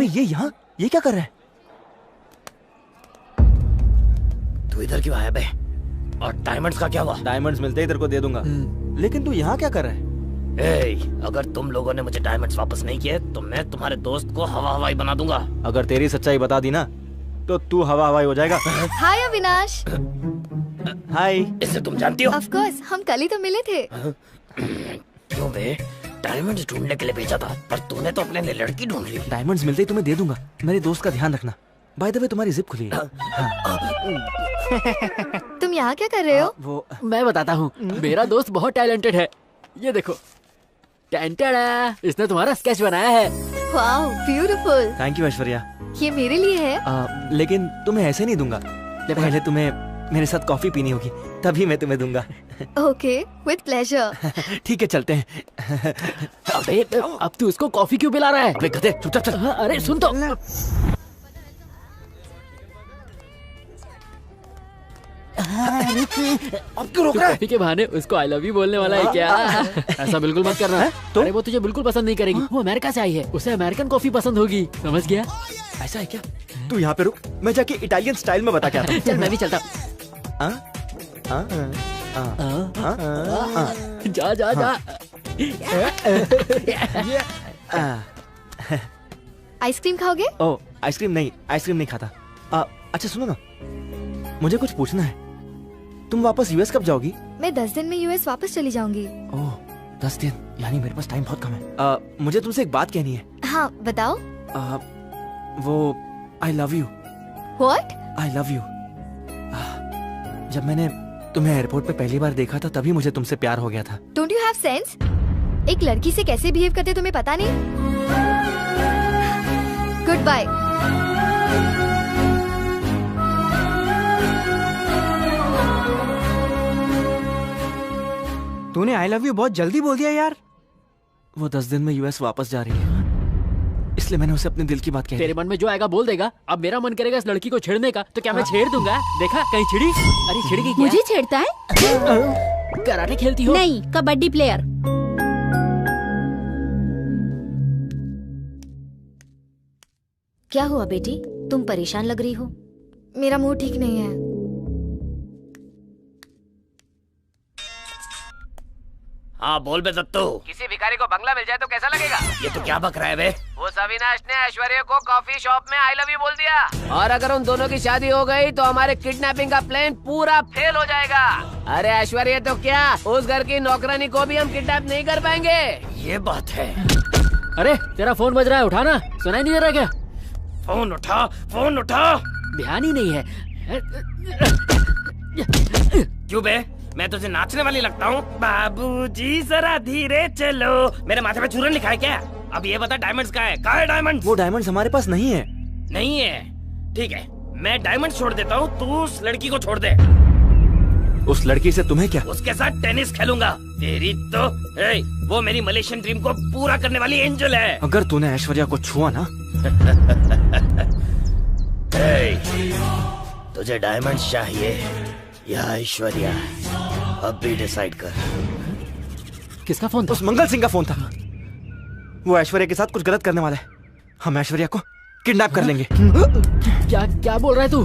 ये यहाँ ये क्या कर रहा है? तू इधर क्यों आया बे? और डायमंड्स का क्या हुआ? डायमंड्स मिलते ही तेरे को दे दूंगा। लेकिन तू यहाँ क्या कर रहा है? अगर तुम लोगों ने मुझे डायमंड्स वापस नहीं किए तो मैं तुम्हारे दोस्त को हवा हवाई बना दूंगा। अगर तेरी सच्चाई बता दी ना तो तू हवा हवाई हो जाएगा। हाय अविनाश। हाय। इसे तुम जानती हो? ऑफ कोर्स, हम कल ही तो मिले थे। क्यों बे? डायमंड्स ढूंढने के लिए भेजा था, पर तूने तो अपने लिए लड़की ढूंढ ली। डायमंड्स मिलते ही तुम्हें दे दूंगा। मेरे दोस्त का ध्यान रखना। बाय द वे तुम्हारी जिप खुली है। तुम यहाँ क्या कर रहे हो? वो मैं बताता हूँ, मेरा दोस्त बहुत टैलेंटेड है। ये देखो, टेंटेड़ा, इसने तुम्हारा स्केच बनाया है। Wow, beautiful. Thank you Aishwarya. ये मेरे लिए है। लेकिन तुम्हें ऐसे नहीं दूंगा। पहले तुम्हें मेरे साथ कॉफी पीनी होगी, तभी मैं तुम्हें दूंगा। Okay, with pleasure. ठीक है, चलते हैं। अबे, अब तू उसको कॉफी क्यों पिला रहा है? अबे गधे, चुपचाप चल। अरे सुन तो। अब क्यों रोक रहा है? कॉफी के बहाने उसको आई लव यू बोलने वाला है क्या? ऐसा बिल्कुल मत करना। तो अरे वो तुझे बिल्कुल पसंद नहीं करेगी। वो अमेरिका से आई है, उसे अमेरिकन कॉफी पसंद होगी। समझ गया? ऐसा है क्या? तू यहाँ पे रुक, मैं जाके इटालियन स्टाइल में बता के आता हूँ। चल मैं भी चलता। जा जा जा। आइसक्रीम खाओगे? ओह, आइसक्रीम नहीं खाता। अच्छा सुनो ना, मुझे कुछ पूछना है। तुम वापस यूएस कब जाओगी? मैं 10 दिन में यूएस वापस चली जाऊंगी। ओह, 10 दिन, यानी मेरे पास टाइम बहुत कम है। मुझे तुमसे एक बात कहनी है। हाँ बताओ। वो आई love you. What? I love you. जब मैंने तुम्हें एयरपोर्ट पे पहली बार देखा था तभी मुझे तुमसे प्यार हो गया था। Don't you have sense? एक लड़की से कैसे बिहेव करते तुम्हें पता नहीं? Good bye. तूने आई लव यू बहुत जल्दी बोल दिया यार। वो 10 दिन में यूएस वापस जा रही है, इसलिए मैंने उसे अपने दिल की बात कही। तेरे मन में जो आएगा बोल देगा। अब मेरा मन करेगा इस लड़की को छेड़ने का, तो क्या मैं छेड़ दूंगा? देखा कहीं छिड़ी? अरे छिड़ गई क्या? मुझे छेड़ता है? कराटे खेलती हो? नहीं, कबड्डी प्लेयर। क्या हुआ बेटी, तुम परेशान लग रही हो? मेरा मूड ठीक नहीं है। हाँ बोल बे दत्तू। किसी भिखारी को बंगला मिल जाए तो कैसा लगेगा? ये तो क्या बक रहा है बे? उस अविनाश ने ऐश्वर्या को कॉफी शॉप में आई लव यू बोल दिया, और अगर उन दोनों की शादी हो गई तो हमारे किडनैपिंग का प्लान पूरा फेल हो जाएगा। अरे ऐश्वर्या तो क्या, उस घर की नौकरानी को भी हम किडनैप नहीं कर पाएंगे। ये बात है। अरे तेरा फोन बज रहा है, उठाना। सुनाई नहीं दे रहा क्या? फोन उठा, फोन उठा। ध्यान ही नहीं है। क्यों बे, मैं तुझे नाचने वाली लगता हूँ? बाबूजी जरा धीरे चलो। मेरे माथे पे चूरन लिखा है क्या? अब ये बता डायमंड्स कहाँ है? कहाँ है डायमंड? वो डायमंड्स हमारे पास नहीं है। नहीं है? ठीक है, मैं डायमंड छोड़ देता हूँ, तू उस लड़की को छोड़ दे। उस लड़की से तुम्हें क्या? उसके साथ टेनिस खेलूंगा। तेरी तो वो मेरी मलेशियन ड्रीम को पूरा करने वाली एंजल है। अगर तूने ऐश्वर्या को छुआ ना तुझे डायमंड चाहिए या ऐश्वर्या? अब भी डिसाइड कर। किसका फोन था? उस मंगल सिंह का फोन था। वो ऐश्वर्या के साथ कुछ गलत करने वाला है। हम ऐश्वर्या को किडनैप कर लेंगे। क्या क्या बोल रहा है तू?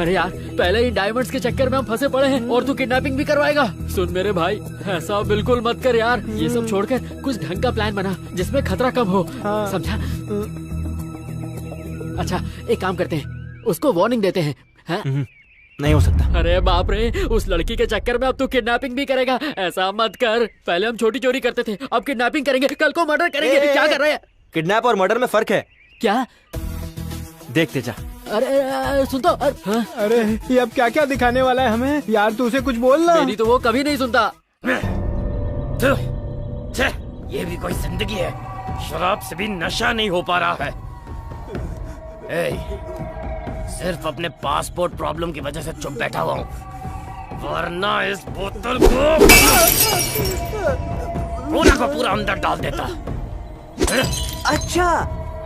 अरे यार, पहले ही डायमंड्स के चक्कर में हम फंसे पड़े हैं और तू किडनैपिंग भी करवाएगा? सुन मेरे भाई, ऐसा बिल्कुल मत कर यार। ये सब छोड़कर कुछ ढंग का प्लान बना जिसमें खतरा कम हो। समझा? अच्छा एक काम करते हैं, उसको वार्निंग देते हैं। नहीं हो सकता। अरे बाप रे, उस लड़की के चक्कर में अब तू किडनैपिंग भी करेगा? ऐसा मत कर। पहले हम छोटी चोरी करते थे, अब किडनैपिंग करेंगे, कल को मर्डर करेंगे। क्या कर रहे हैं? किडनैप और मर्डर में फर्क है। क्या? देखते जा। अरे सुन तो। अरे ये अब क्या क्या दिखाने वाला है हमें यार? तू उसे कुछ बोल ना। मेरी तो वो कभी नहीं सुनता। ये भी कोई जिंदगी है? शराब से भी नशा नहीं हो पा रहा है। सिर्फ अपने पासपोर्ट प्रॉब्लम की वजह से चुप बैठा हुआ हूँ, वरना इस बोतल को पूरा अंदर डाल देता। अच्छा,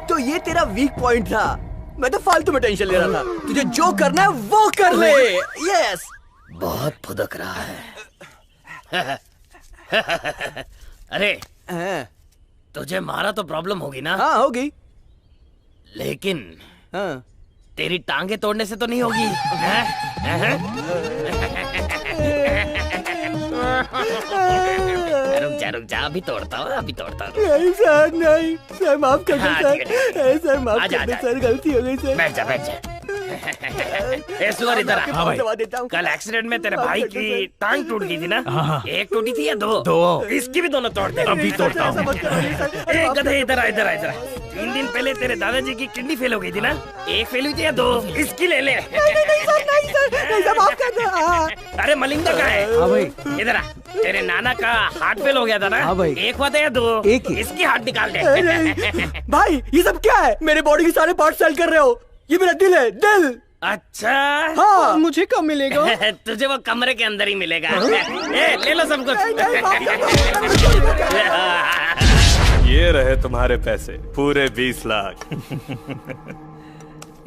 तो ये तेरा वीक पॉइंट था। मैं तो फालतू में टेंशन ले रहा था। तुझे जो करना है वो कर ले। यस। बहुत फुदक रहा है। अरे तुझे मारा तो प्रॉब्लम होगी ना? हाँ होगी। लेकिन तेरी टांगे तोड़ने से तो नहीं होगी। रुक जा अभी तोड़ता हूँ नहीं सर, नहीं सर, माफ कर दो सर। सर माफ कर दो सर, गलती हो गई सर। बैठ जा ए सुअर इधर आ। कल एक्सीडेंट में तेरे भाई की टांग टूट गई थी ना? एक टूटी थी या दो? इसकी भी दोनों तोड़ दे। अभी तोड़ता हूँ। ए गधे इधर आ। 3 दिन पहले तेरे दादाजी की किडनी फेल हो गई थी ना? एक फेल हुई थी या 2? इसकी ले ले। नहीं सर, माफ कर दो। अरे मलिंगा का है? हाँ भाई। इधर आ। तेरे नाना का हार्ट फेल हो गया था ना? हाँ भाई। एक हुआ था या 2? एक ही। इसकी हार्ट निकाल दे। भाई ये सब क्या है? मेरे बॉडी के सारे पार्ट सेल कर रहे हो। ये मेरा दिल है, दिल। अच्छा हाँ। मुझे कब मिलेगा? तुझे वो कमरे के अंदर ही मिलेगा। ले लो सब कुछ। ये रहे तुम्हारे पैसे, पूरे 20 लाख।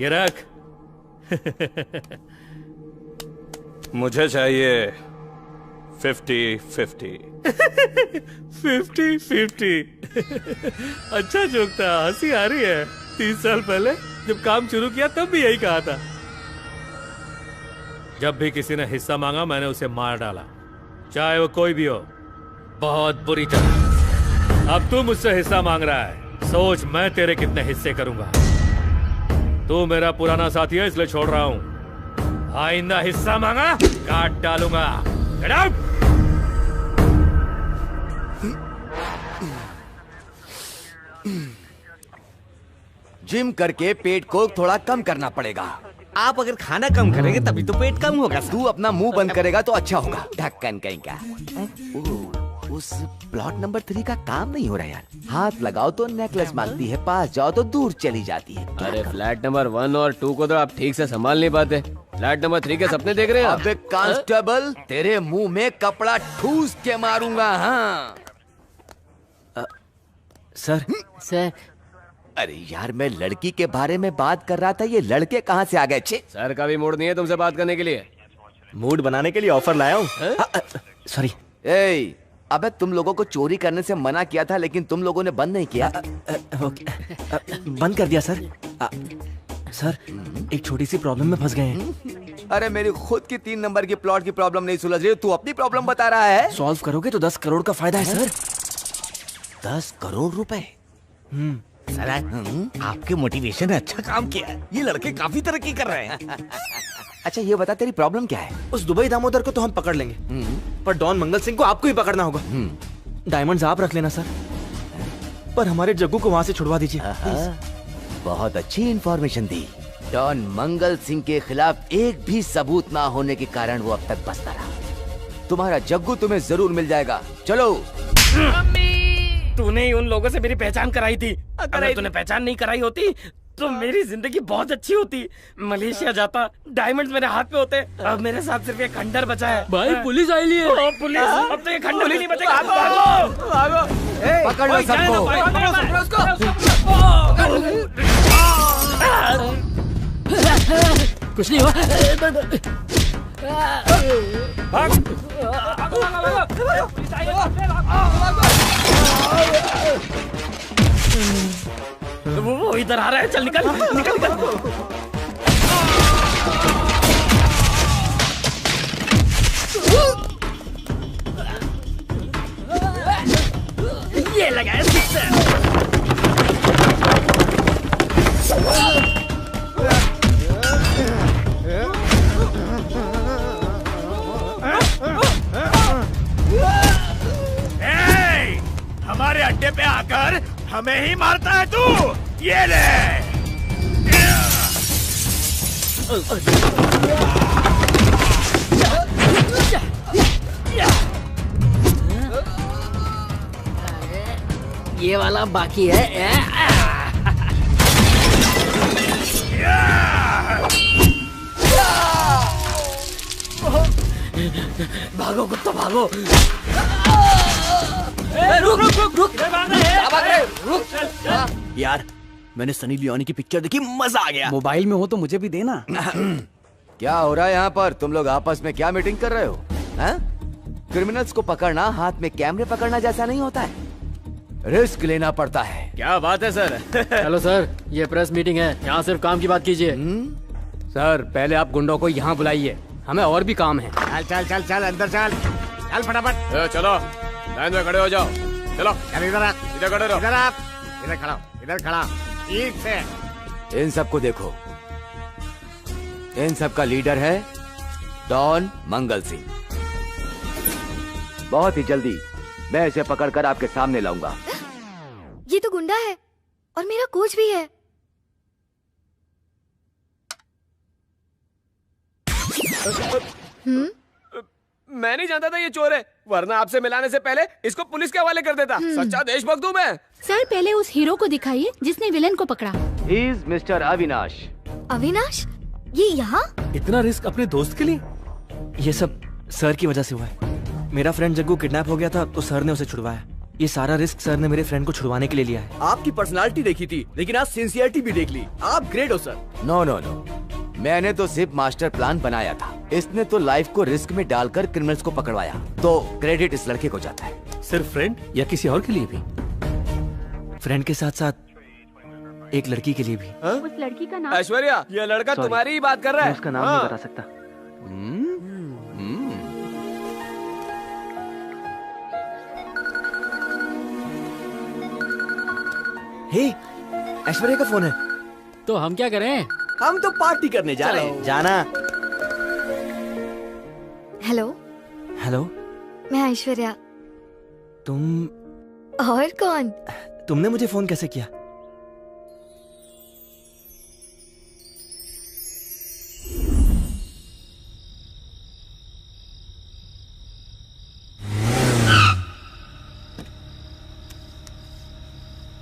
ये रख। मुझे चाहिए 50-50। 50-50। अच्छा जोक था, हंसी आ रही है। 30 साल पहले जब काम शुरू किया तब भी यही कहा था। जब भी किसी ने हिस्सा मांगा मैंने उसे मार डाला, चाहे वो कोई भी हो, बहुत बुरी तरह। अब तू मुझसे हिस्सा मांग रहा है, सोच मैं तेरे कितने हिस्से करूंगा। तू मेरा पुराना साथी है इसलिए छोड़ रहा हूं। आइंदा हिस्सा मांगा काट डालूंगा। Get out! जिम करके पेट को थोड़ा कम करना पड़ेगा। आप अगर खाना कम करेंगे तभी तो पेट कम होगा। तू अपना मुंह बंद करेगा तो अच्छा होगा। ढक्कन कहीं का। उस प्लॉट नंबर 3 का काम नहीं हो रहा यार। हाथ लगाओ तो नेकलेस मांगती है, पास जाओ तो दूर चली जाती है। अरे फ्लैट नंबर 1 और 2 को तो आप ठीक से संभाल नहीं पाते। फ्लैट नंबर 3 के सपने देख रहे हैं। अबे कांस्टेबल, तेरे मुंह में कपड़ा ठूस के मारूंगा। हाँ सर। अरे यार, मैं लड़की के बारे में बात कर रहा था, ये लड़के कहाँ से आ गए? छे, सर का भी मूड नहीं है तुमसे बात करने के लिए। मूड बनाने के लिए ऑफर लाया हूँ। सॉरी। ए, अबे तुम लोगों को चोरी करने से मना किया था लेकिन तुम लोगों ने बंद नहीं किया। बंद कर दिया सर। सर एक छोटी सी प्रॉब्लम में फंस गए हैं। अरे मेरी खुद की 3 नंबर की प्लॉट की प्रॉब्लम नहीं सुलझ रही, तू अपनी प्रॉब्लम बता रहा है। सॉल्व करोगे तो 10 करोड़ का फायदा है सर। 10 करोड़ रुपए? सर आपके मोटिवेशन ने अच्छा काम किया है। ये लड़के काफी तरक्की कर रहे हैं। अच्छा ये बता, तेरी प्रॉब्लम क्या है? उस दुबई दामोदर को तो हम पकड़ लेंगे, पर डॉन मंगल सिंह को आपको ही पकड़ना होगा। डायमंड्स आप रख लेना सर, पर हमारे जग्गू को वहाँ से छुड़वा दीजिए। बहुत अच्छी इंफॉर्मेशन दी। डॉन मंगल सिंह के खिलाफ एक भी सबूत ना होने के कारण वो अब तक बचता रहा। तुम्हारा जग्गू तुम्हें जरूर मिल जाएगा। चलो। तूने ही उन लोगों से मेरी पहचान कराई थी। अगर तूने पहचान नहीं कराई होती तो मेरी जिंदगी बहुत अच्छी होती। मलेशिया जाता, डायमंड्स मेरे हाथ पे होते। अब मेरे साथ सिर्फ एक खंडर बचा है। भाई पुलिस आई है। पुलिस, अब तो ये खंडर भी नहीं बचेगा। भागो, पकड़ लो सबको। कुछ नहीं हुआ। वो इधर आ रहा है। चल निकल निकल निकल। ये लगा है हमारे अड्डे पे आकर हमें ही मारता है तू। ये ले। ये वाला बाकी है। भागो कुत्ता भागो। रुक रुक रुक रुक। यार मैंने सनी लियोनी की पिक्चर देखी, मजा आ गया। मोबाइल में हो तो मुझे भी देना। क्या हो रहा है यहाँ पर? तुम लोग आपस में क्या मीटिंग कर रहे हो? क्रिमिनल्स को पकड़ना हाथ में कैमरे पकड़ना जैसा नहीं होता है, रिस्क लेना पड़ता है। क्या बात है सर। हेलो सर, ये प्रेस मीटिंग है, यहाँ सिर्फ काम की बात कीजिए। सर पहले आप गुंडों को यहाँ बुलाइए, हमें और भी काम है। चल चल चल चल अंदर चल। चल फटाफट। चलो लाइन में खड़े हो जाओ। चलो चल इधर आ, इधर खड़े रहो। इधर आप, इधर खड़ा हो, इधर खड़ा हो। ठीक से। इन सबको देखो, इन सबका लीडर है डॉन मंगल सिंह। बहुत ही जल्दी मैं इसे पकड़कर आपके सामने लाऊंगा। ये तो गुंडा है और मेरा कोच भी है। मैं नहीं जानता था ये चोर है, वरना आपसे मिलाने से पहले इसको पुलिस के हवाले कर देता। सच्चा देशभक्त हूँ मैं। सर पहले उस हीरो को दिखाइए जिसने विलन को पकड़ा। He is mister Avinash. Avinash, ये यहाँ? इतना रिस्क अपने दोस्त के लिए? ये सब सर की वजह से हुआ है। मेरा फ्रेंड जग्गू किडनैप हो गया था तो सर ने उसे छुड़वाया। ये सारा रिस्क सर ने मेरे फ्रेंड को छुड़वाने के लिए लिया है। आपकी पर्सनालिटी देखी थी, लेकिन आज सिंसियरिटी भी देख ली। आप ग्रेट हो सर। नो नो नो, मैंने तो सिर्फ मास्टर प्लान बनाया था। इसने तो लाइफ को रिस्क में डालकर क्रिमिनल्स को पकड़वाया, तो क्रेडिट इस लड़के को जाता है। सिर्फ फ्रेंड या किसी और के लिए भी? फ्रेंड के साथ साथ एक लड़की के लिए भी। उस लड़की का नाम? ऐश्वर्या, ये लड़का तुम्हारी ही बात कर रहा है। उसका नाम नहीं बता सकता। हे, ऐश्वर्या का फोन है। तो हम क्या करें? हम तो पार्टी करने जा रहे हैं। जाना। हेलो। हेलो, मैं ऐश्वर्या। तुम? और कौन? तुमने मुझे फोन कैसे किया?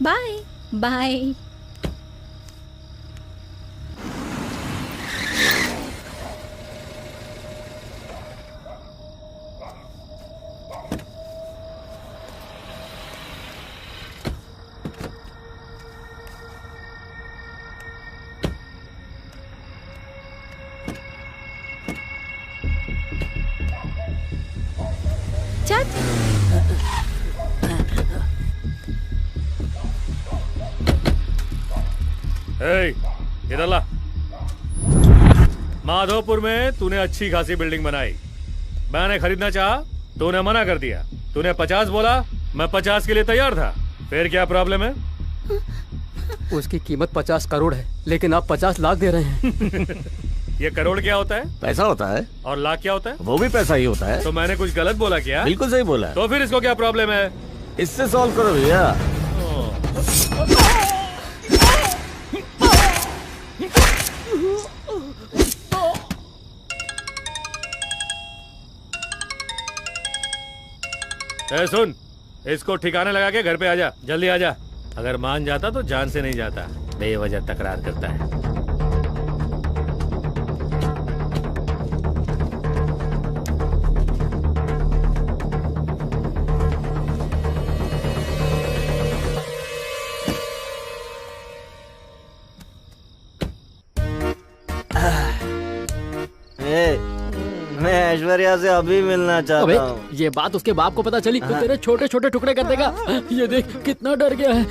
Bye bye. इधर ला। माधोपुर में तूने अच्छी खासी बिल्डिंग बनाई, मैंने खरीदना चाहा, तूने मना कर दिया। तूने 50 बोला, मैं 50 के लिए तैयार था। फिर क्या प्रॉब्लम है? उसकी कीमत 50 करोड़ है, लेकिन आप 50 लाख दे रहे हैं। ये करोड़ क्या होता है? पैसा होता है। और लाख क्या होता है? वो भी पैसा ही होता है। तो मैंने कुछ गलत बोला क्या? बिल्कुल सही बोला है। तो फिर इसको क्या प्रॉब्लम है? इससे सॉल्व करो भैया। सुन, इसको ठिकाने लगा के घर पे आजा, जल्दी आजा। अगर मान जाता तो जान से नहीं जाता, बेवजह तकरार करता है। मैं ऐश्वर्या से अभी मिलना चाहता हूँ। ये बात उसके बाप को पता चली तो तेरे छोटे छोटे टुकड़े कर देगा। ये देख कितना डर गया है।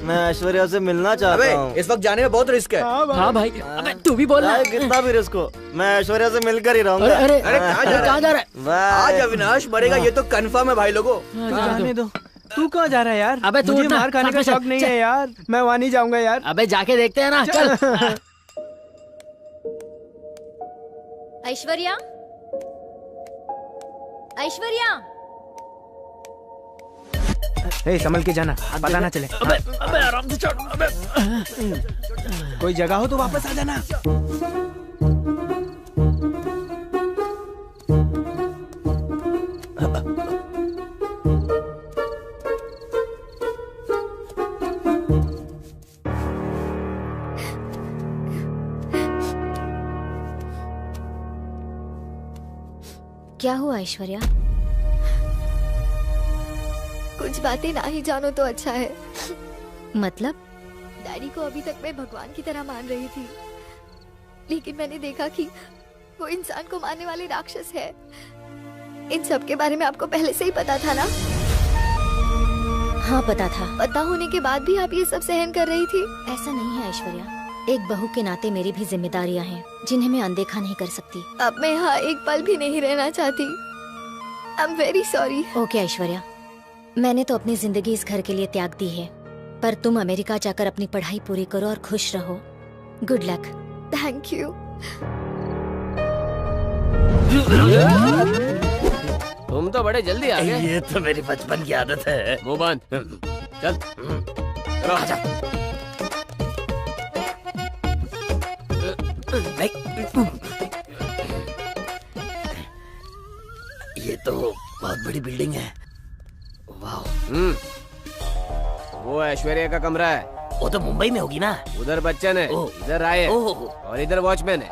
मैं ऐश्वर्या से मिलना चाहता हूँ। इस वक्त जाने में बहुत रिस्क है। हाँ भाई, अबे तू भी बोल रहा है। कितना भी रिस्क हो, मैं ऐश्वर्या से मिलकर ही रहूंगा। अरे कहाँ जा रहा है? आज अविनाश मरेगा, ये तो कंफर्म है भाई लोगों। जाने दो। तू कहाँ जा रहा है यार? अबे तू मुझे मार खाने का शौक नहीं है यार, मैं वहाँ नहीं जाऊंगा यार। अबे जाके देखते हैं ना, चल। ऐश्वर्या, ऐश्वर्या, हे संभल के जाना, पता ना चले। अबे आराम से चढ़। अबे कोई जगह हो तो वापस आ जाना। क्या हुआ ऐश्वर्या? कुछ बातें ना ही जानो तो अच्छा है। मतलब? डैडी को अभी तक मैं भगवान की तरह मान रही थी, लेकिन मैंने देखा कि वो इंसान को मारने वाले राक्षस है। इन सब के बारे में आपको पहले से ही पता था ना? हाँ पता था। पता होने के बाद भी आप ये सब सहन कर रही थी? ऐसा नहीं है ऐश्वर्या, एक बहू के नाते मेरी भी जिम्मेदारियां हैं जिन्हें मैं अनदेखा नहीं कर सकती। अब मैं यहाँ एक पल भी नहीं रहना चाहती। I am very sorry. Okay Aishwarya, मैंने तो अपनी जिंदगी इस घर के लिए त्याग दी है, पर तुम अमेरिका जाकर अपनी पढ़ाई पूरी करो और खुश रहो। Good luck. Thank you. तुम तो बड़े जल्दी आ गए। ये तो मेरी बचपन की आदत है। मुंह बंद, चल चलो। आजा। ये तो बहुत बड़ी बिल्डिंग है। वाह। वो ऐश्वर्या का कमरा है। वो तो मुंबई में होगी ना। उधर बच्चन है, इधर राय है, और इधर वॉचमैन है।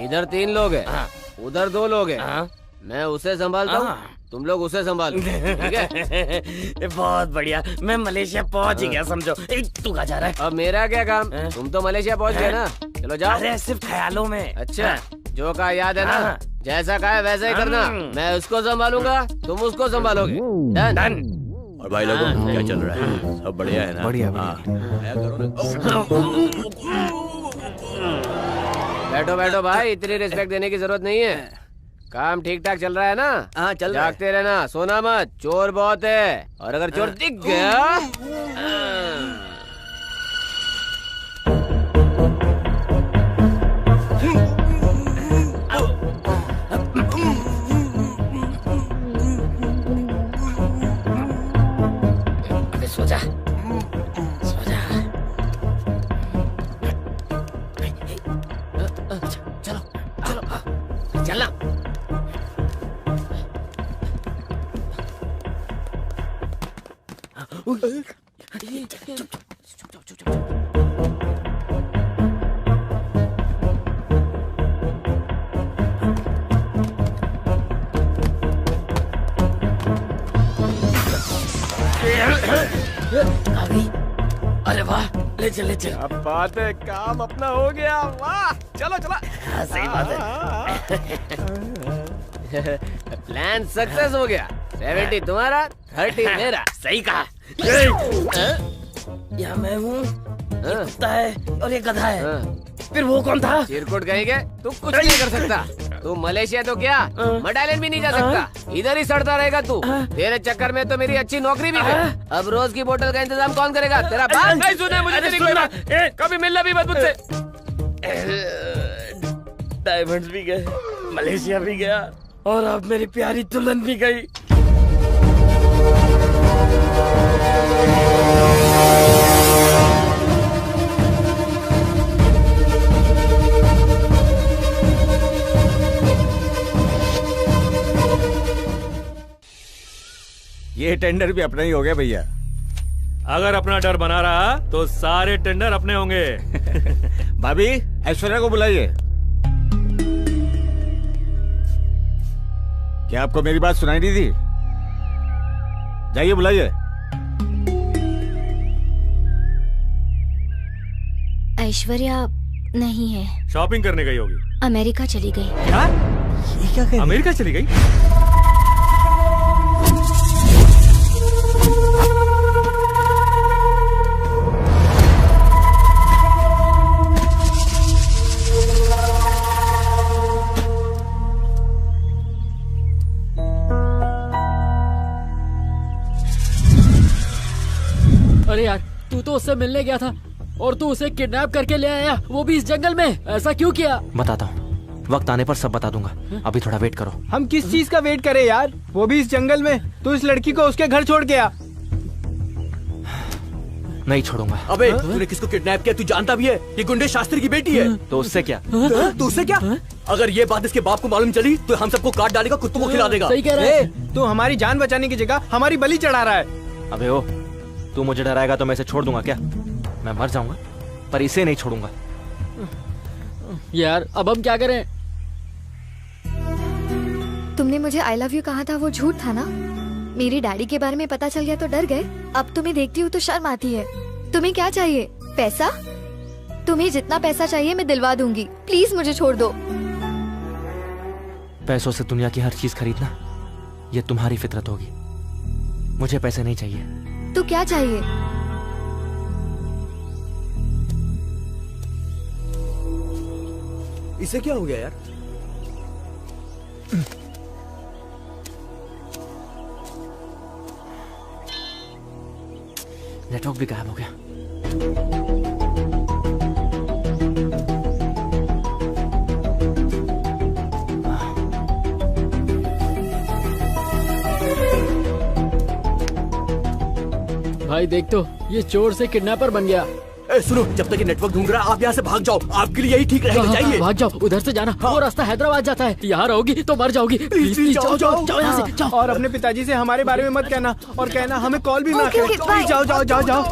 इधर 3 लोग हैं, उधर 2 लोग हैं। मैं उसे संभालता हूँ, तुम लोग उसे संभालो, ठीक है? बहुत बढ़िया। मैं मलेशिया पहुँच ही गया समझो। तू कहाँ जा रहा है? अब मेरा क्या काम? तुम तो मलेशिया पहुँच गए ना, चलो जाओ। अरे सिर्फ ख्यालों में। अच्छा, जो कहा याद है ना? जैसा कहा है वैसा ही करना। मैं उसको संभालूंगा, तुम उसको संभालोगे। डन। और भाई लोगों क्या चल रहा है? सब बढ़िया है ना? बढ़िया। बैठो बैठो भाई, इतनी रिस्पेक्ट देने की जरूरत नहीं है। काम ठीक ठाक चल रहा है ना? हाँ चल रहा है। जागते रहना, सोना मत, चोर बहुत है, और अगर चोर दिख गया सो जा, सो जा। चलो चलो चलना। अरे वाह, ले चल ले चल। अब बात है, काम अपना हो गया। वाह, चलो चलो। हाँ, सही बात है। प्लान सक्सेस हो गया। 70 तुम्हारा, 30 मेरा। सही कहा। या मैं हूँ, ये कुत्ता है और ये गधा है। फिर वो कौन था? चिरकुट कहेंगे, तू कुछ नहीं कर सकता। तू मलेशिया तो क्या, मडालैंड भी नहीं जा सकता। इधर ही सड़ता रहेगा तू। तेरे चक्कर में तो मेरी अच्छी नौकरी भी गई। अब रोज की बोतल का इंतजाम कौन करेगा? तेरा बाप। नहीं सुना मुझे तेरी कोई बात। कभी मिलना भी मत मुझसे। डायमंड्स भी गए, मलेशिया भी गया, और अब मेरी प्यारी दुल्हन भी गई। ये टेंडर भी अपना ही हो गया भैया। अगर अपना डर बना रहा तो सारे टेंडर अपने होंगे। भाभी, ऐश्वर्या को बुलाइए। क्या आपको मेरी बात सुनाई नहीं दी? जाइए बुलाइए। ऐश्वर्या नहीं है, शॉपिंग करने गई होगी। अमेरिका चली गई। क्या? ये क्या? अमेरिका चली गई? अरे यार, तू तो उससे मिलने गया था और तू उसे किडनैप करके ले आया, वो भी इस जंगल में। ऐसा क्यों किया? बताता हूँ, वक्त आने पर सब बता दूंगा। अभी थोड़ा वेट करो। हम किस चीज का वेट करें यार? वो भी इस जंगल में। तू इस लड़की को उसके घर छोड़ गया। नहीं छोड़ूंगा। अबे तूने किसको किडनैप किया? तू जानता भी है ये गुंडे शास्त्री की बेटी है। तो उससे क्या? तो उससे क्या? अगर ये बात इसके बाप को मालूम चली तो हम सबको काट डालेगा, कुत्तों को खिला देगा। सही कह रहा है। तू हमारी जान बचाने की जगह हमारी बलि चढ़ा रहा है। अबे ओ, तू मुझे डराएगा तो मैं इसे छोड़ दूंगा क्या? मैं मर जाऊंगा पर इसे नहीं छोड़ूंगा। यार अब हम क्या करें? तुमने मुझे आई लव यू कहा था, वो झूठ था ना? मेरी डैडी के बारे में पता चल गया तो डर गए। अब तुम्हें देखती हूँ तो शर्म आती है। तुम्हें क्या चाहिए? पैसा? तुम्हें जितना पैसा चाहिए मैं दिलवा दूंगी। प्लीज मुझे छोड़ दो। पैसों से दुनिया की हर चीज खरीदना ये तुम्हारी फितरत होगी। मुझे पैसे नहीं चाहिए। तो क्या चाहिए? इसे क्या हो गया यार? नेटवर्क भी गायब हो गया। भाई देख तो, ये चोर से किडनैपर बन गया। सुनो, जब तक ये नेटवर्क ढूंढ रहा है आप यहाँ से भाग जाओ, आपके लिए यही ठीक रहेगा। जाइए। भाग जाओ, उधर से जाना। वो रास्ता हैदराबाद जाता है, यहाँ रहोगी तो मर जाओगी। प्लीज प्लीज जाओ जाओ जाओ यहाँ से जाओ। और अपने पिताजी से हमारे बारे में मत कहना, और कहना हमें कॉल भी ना करें। प्लीज जाओ जाओ जाओ जाओ।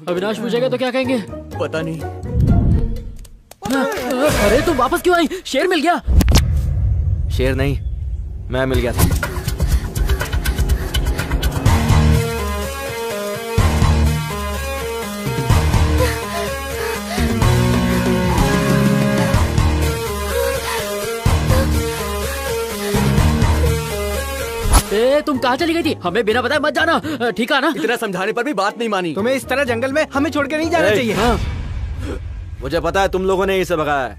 अविनाश पूछेगा तो क्या कहेंगे? पता नहीं। अरे तुम वापस क्यों आई? शेर मिल गया? शेर नहीं, मैं मिल गया था। तुम कहाँ चली गई थी? हमें बिना बताए मत जाना, ठीक है ना? इतना समझाने पर भी बात नहीं मानी। तुम्हें इस तरह जंगल में हमें छोड़ के नहीं जाना चाहिए। हाँ। मुझे पता है तुम लोगों ने इसे भगाया है।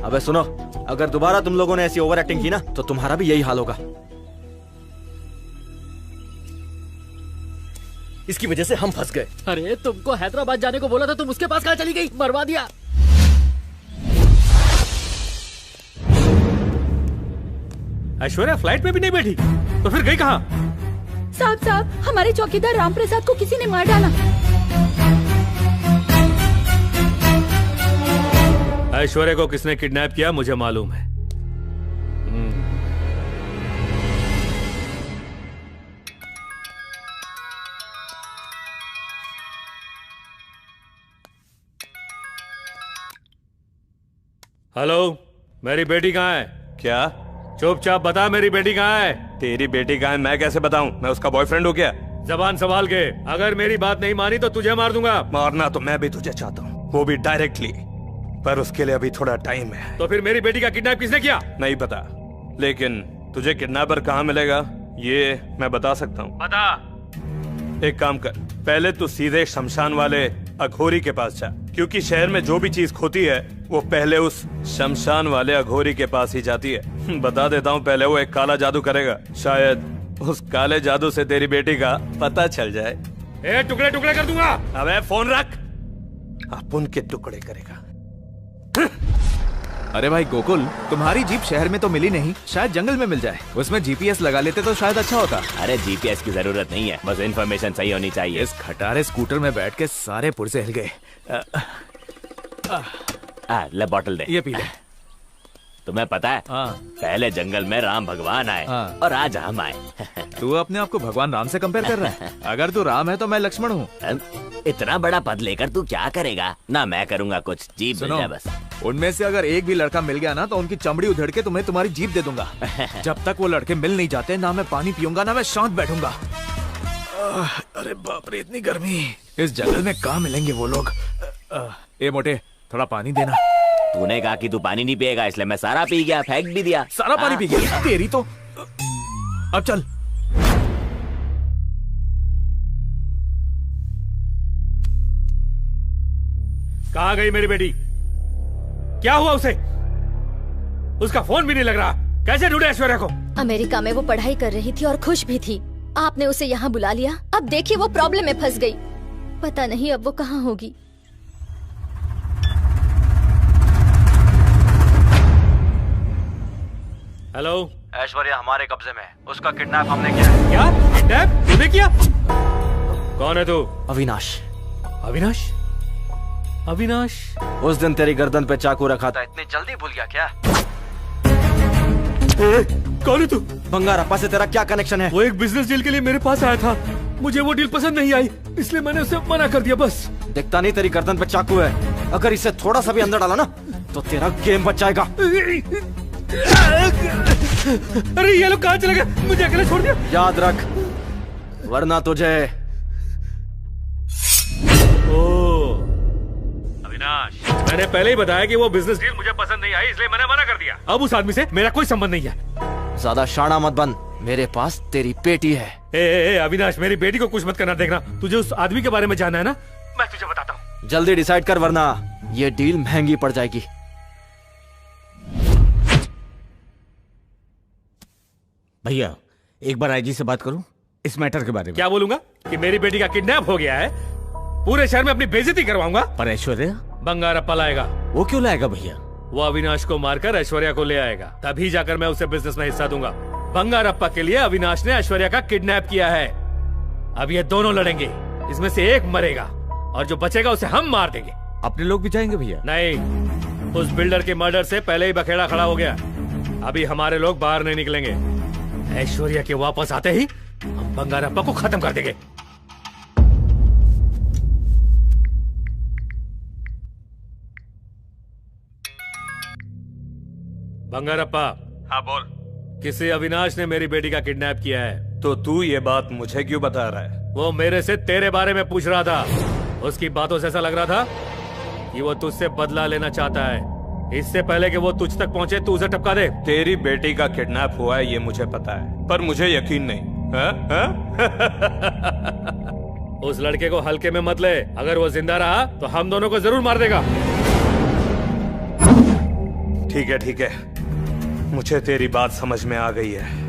अबे सुनो, अगर दोबारा तुम लोगों ने ऐसी ओवर एक्टिंग की ना तो तुम्हारा भी यही हाल होगा। इसकी वजह से हम फंस गए। अरे तुमको हैदराबाद जाने को बोला था, तुम उसके पास कहाँ चली गई? मरवा दिया। ऐश्वर्या फ्लाइट में भी नहीं बैठी तो फिर गई कहाँ? साहब, हमारे चौकीदार राम प्रसाद को किसी ने मार डाला। ऐश्वर्या को किसने किडनैप किया मुझे मालूम है। हेलो, मेरी बेटी कहाँ है? क्या? चुपचाप बता, मेरी बेटी कहाँ है? तेरी बेटी कहाँ है मैं कैसे बताऊं? मैं उसका बॉयफ्रेंड हूँ क्या? जबान संभाल के, अगर मेरी बात नहीं मानी तो तुझे मार दूंगा। मारना तो मैं भी तुझे चाहता हूँ, वो भी डायरेक्टली, पर उसके लिए अभी थोड़ा टाइम है। तो फिर मेरी बेटी का किडनैप किसने किया? नहीं पता, लेकिन तुझे किडनैपर कहाँ मिलेगा ये मैं बता सकता हूँ। बता। एक काम कर, पहले तू सीधे शमशान वाले अघोरी के पास जा, क्योंकि शहर में जो भी चीज खोती है वो पहले उस शमशान वाले अघोरी के पास ही जाती है। बता देता हूँ, पहले वो एक काला जादू करेगा, शायद उस काले जादू से तेरी बेटी का पता चल जाए। ए, टुकड़े टुकड़े कर दूंगा। अबे फोन रख, अपन के टुकड़े करेगा। अरे भाई गोकुल, तुम्हारी जीप शहर में तो मिली नहीं, शायद जंगल में मिल जाए। उसमें जीपीएस लगा लेते तो शायद अच्छा होता। अरे जीपीएस की जरूरत नहीं है, बस इन्फॉर्मेशन सही होनी चाहिए। इस खटारे स्कूटर में बैठ के सारे पुर्जे हिल गए। ले बॉटल दे, ये पी ले। तुम्हें पता है पहले जंगल में राम भगवान आए और आज हम आए। तू अपने आप को भगवान राम से कंपेयर कर रहा है? अगर तू राम है तो मैं लक्ष्मण हूँ। इतना बड़ा पद लेकर तू क्या करेगा? ना मैं करूँगा कुछ, जीप मिल जाए बस। उनमें से अगर एक भी लड़का मिल गया ना तो उनकी चमड़ी उधेड़ के तुम्हें तुम्हारी जीप दे दूंगा। जब तक वो लड़के मिल नहीं जाते ना मैं पानी पीऊंगा ना मैं शांत बैठूंगा। अरे बाप रे, इतनी गर्मी। इस जंगल में कहाँ मिलेंगे वो लोग? ए मोटे, थोड़ा पानी देना। तूने कहा कि तू पानी नहीं पिएगा, इसलिए मैं सारा पी गया, फेंक भी दिया। सारा पानी पी गया? तेरी तो। अब चल। कहाँ गई मेरी बेटी? क्या हुआ उसे? उसका फोन भी नहीं लग रहा। कैसे ढूंढे ऐश्वर्या को? अमेरिका में वो पढ़ाई कर रही थी और खुश भी थी। आपने उसे यहाँ बुला लिया, अब देखिए वो प्रॉब्लम में फंस गई। पता नहीं अब वो कहाँ होगी। हेलो, ऐश्वर्या हमारे कब्जे में, उसका किडनैप हमने किया है। क्या? किडनैप तूने किया? कौन है तू? अविनाश। अविनाश? अविनाश? उस दिन तेरी गर्दन पे चाकू रखा था, इतनी जल्दी भूल गया क्या? कौन है तू? बंगारप्पा से तेरा क्या कनेक्शन है? वो एक बिजनेस डील के लिए मेरे पास आया था, मुझे वो डील पसंद नहीं आई, इसलिए मैंने उसे मना कर दिया बस। दिखता नहीं तेरी गर्दन पे चाकू है, अगर इसे थोड़ा सा भी अंदर डाला ना तो तेरा गेम बच जाएगा। अरे ये लोग कहाँ चले गए? मुझे अकेले छोड़ दिया। याद रख, वरना तुझे। अविनाश, मैंने पहले ही बताया कि वो बिजनेस डील मुझे पसंद नहीं आई, इसलिए मैंने मना कर दिया। अब उस आदमी से मेरा कोई संबंध नहीं है। ज्यादा शाना मत बन, मेरे पास तेरी बेटी है। ए, अविनाश, मेरी बेटी को कुछ मत करना। देखना, तुझे उस आदमी के बारे में जानना है ना? मैं तुझे बताता हूँ। जल्दी डिसाइड कर वरना ये डील महंगी पड़ जाएगी। भैया एक बार आईजी से बात करूं इस मैटर के बारे में। क्या बोलूंगा कि मेरी बेटी का किडनैप हो गया है, पूरे शहर में अपनी बेइज्जती करवाऊंगा। पर ऐश्वर्या? बंगारप्पा लाएगा। वो क्यों लाएगा भैया? वो अविनाश को मारकर ऐश्वर्या को ले आएगा, तभी जाकर मैं उसे बिजनेस में हिस्सा दूंगा। बंगारप्पा के लिए अविनाश ने ऐश्वर्या का किडनैप किया है। अब ये दोनों लड़ेंगे, इसमें से एक मरेगा और जो बचेगा उसे हम मार देंगे। अपने लोग भी जाएंगे भैया? नहीं, उस बिल्डर के मर्डर से पहले ही बखेड़ा खड़ा हो गया। अभी हमारे लोग बाहर नहीं निकलेंगे। ऐश्वर्या के वापस आते ही हम बंगारप्पा को खत्म कर देंगे। बंगारप्पा। हाँ बोल। किसी अविनाश ने मेरी बेटी का किडनैप किया है। तो तू ये बात मुझे क्यों बता रहा है? वो मेरे से तेरे बारे में पूछ रहा था। उसकी बातों से ऐसा लग रहा था कि वो तुझसे बदला लेना चाहता है। इससे पहले कि वो तुझ तक पहुंचे तू उसे टपका दे। तेरी बेटी का किडनैप हुआ है ये मुझे पता है, पर मुझे यकीन नहीं। उस लड़के को हल्के में मत ले। अगर वो जिंदा रहा तो हम दोनों को जरूर मार देगा। ठीक है, मुझे तेरी बात समझ में आ गई है।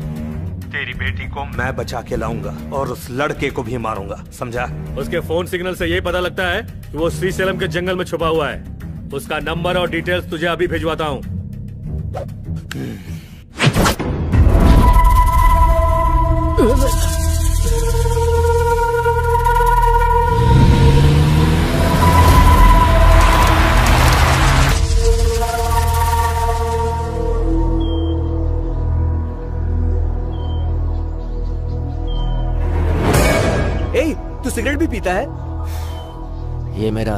तेरी बेटी को मैं बचा के लाऊंगा और उस लड़के को भी मारूंगा, समझा? उसके फोन सिग्नल से यही पता लगता है कि वो श्रीशैलम के जंगल में छुपा हुआ है। उसका नंबर और डिटेल्स तुझे अभी भिजवाता हूँ। तू सिगरेट भी पीता है? ये मेरा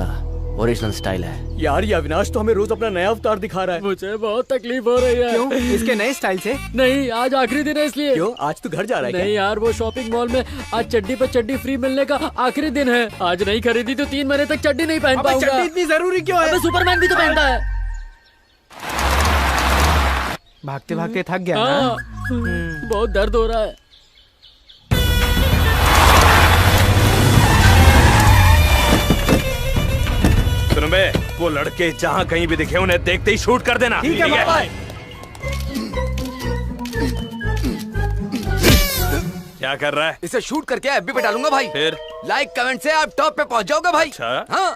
ओरिजिनल स्टाइल है। यार ये अविनाश तो हमें रोज अपना नया अवतार दिखा रहा है। मुझे बहुत तकलीफ हो रही है। क्यों? इसके नए स्टाइल से? नहीं, आज आखिरी दिन है इसलिए। क्यों? आज तू घर जा रहा है? नहीं यार, वो शॉपिंग मॉल में आज चड्डी पे चड्डी फ्री मिलने का आखिरी दिन है। आज नहीं खरीदी तो 3 महीने तक चड्डी नहीं पहन पाऊंगा। चड्डी इतनी जरूरी क्यों है? सुपरमैन भी तो पहनता है। भागते भागते थक गया ना? बहुत दर्द हो रहा है। सुन बे, वो लड़के जहाँ कहीं भी दिखे उन्हें देखते ही शूट कर देना। ठीक है भाई। क्या कर रहा है? इसे शूट करके एफबी पे डालूंगा भाई। फिर लाइक कमेंट से आप टॉप पे पहुंच जाओगे भाई। अच्छा? हाँ।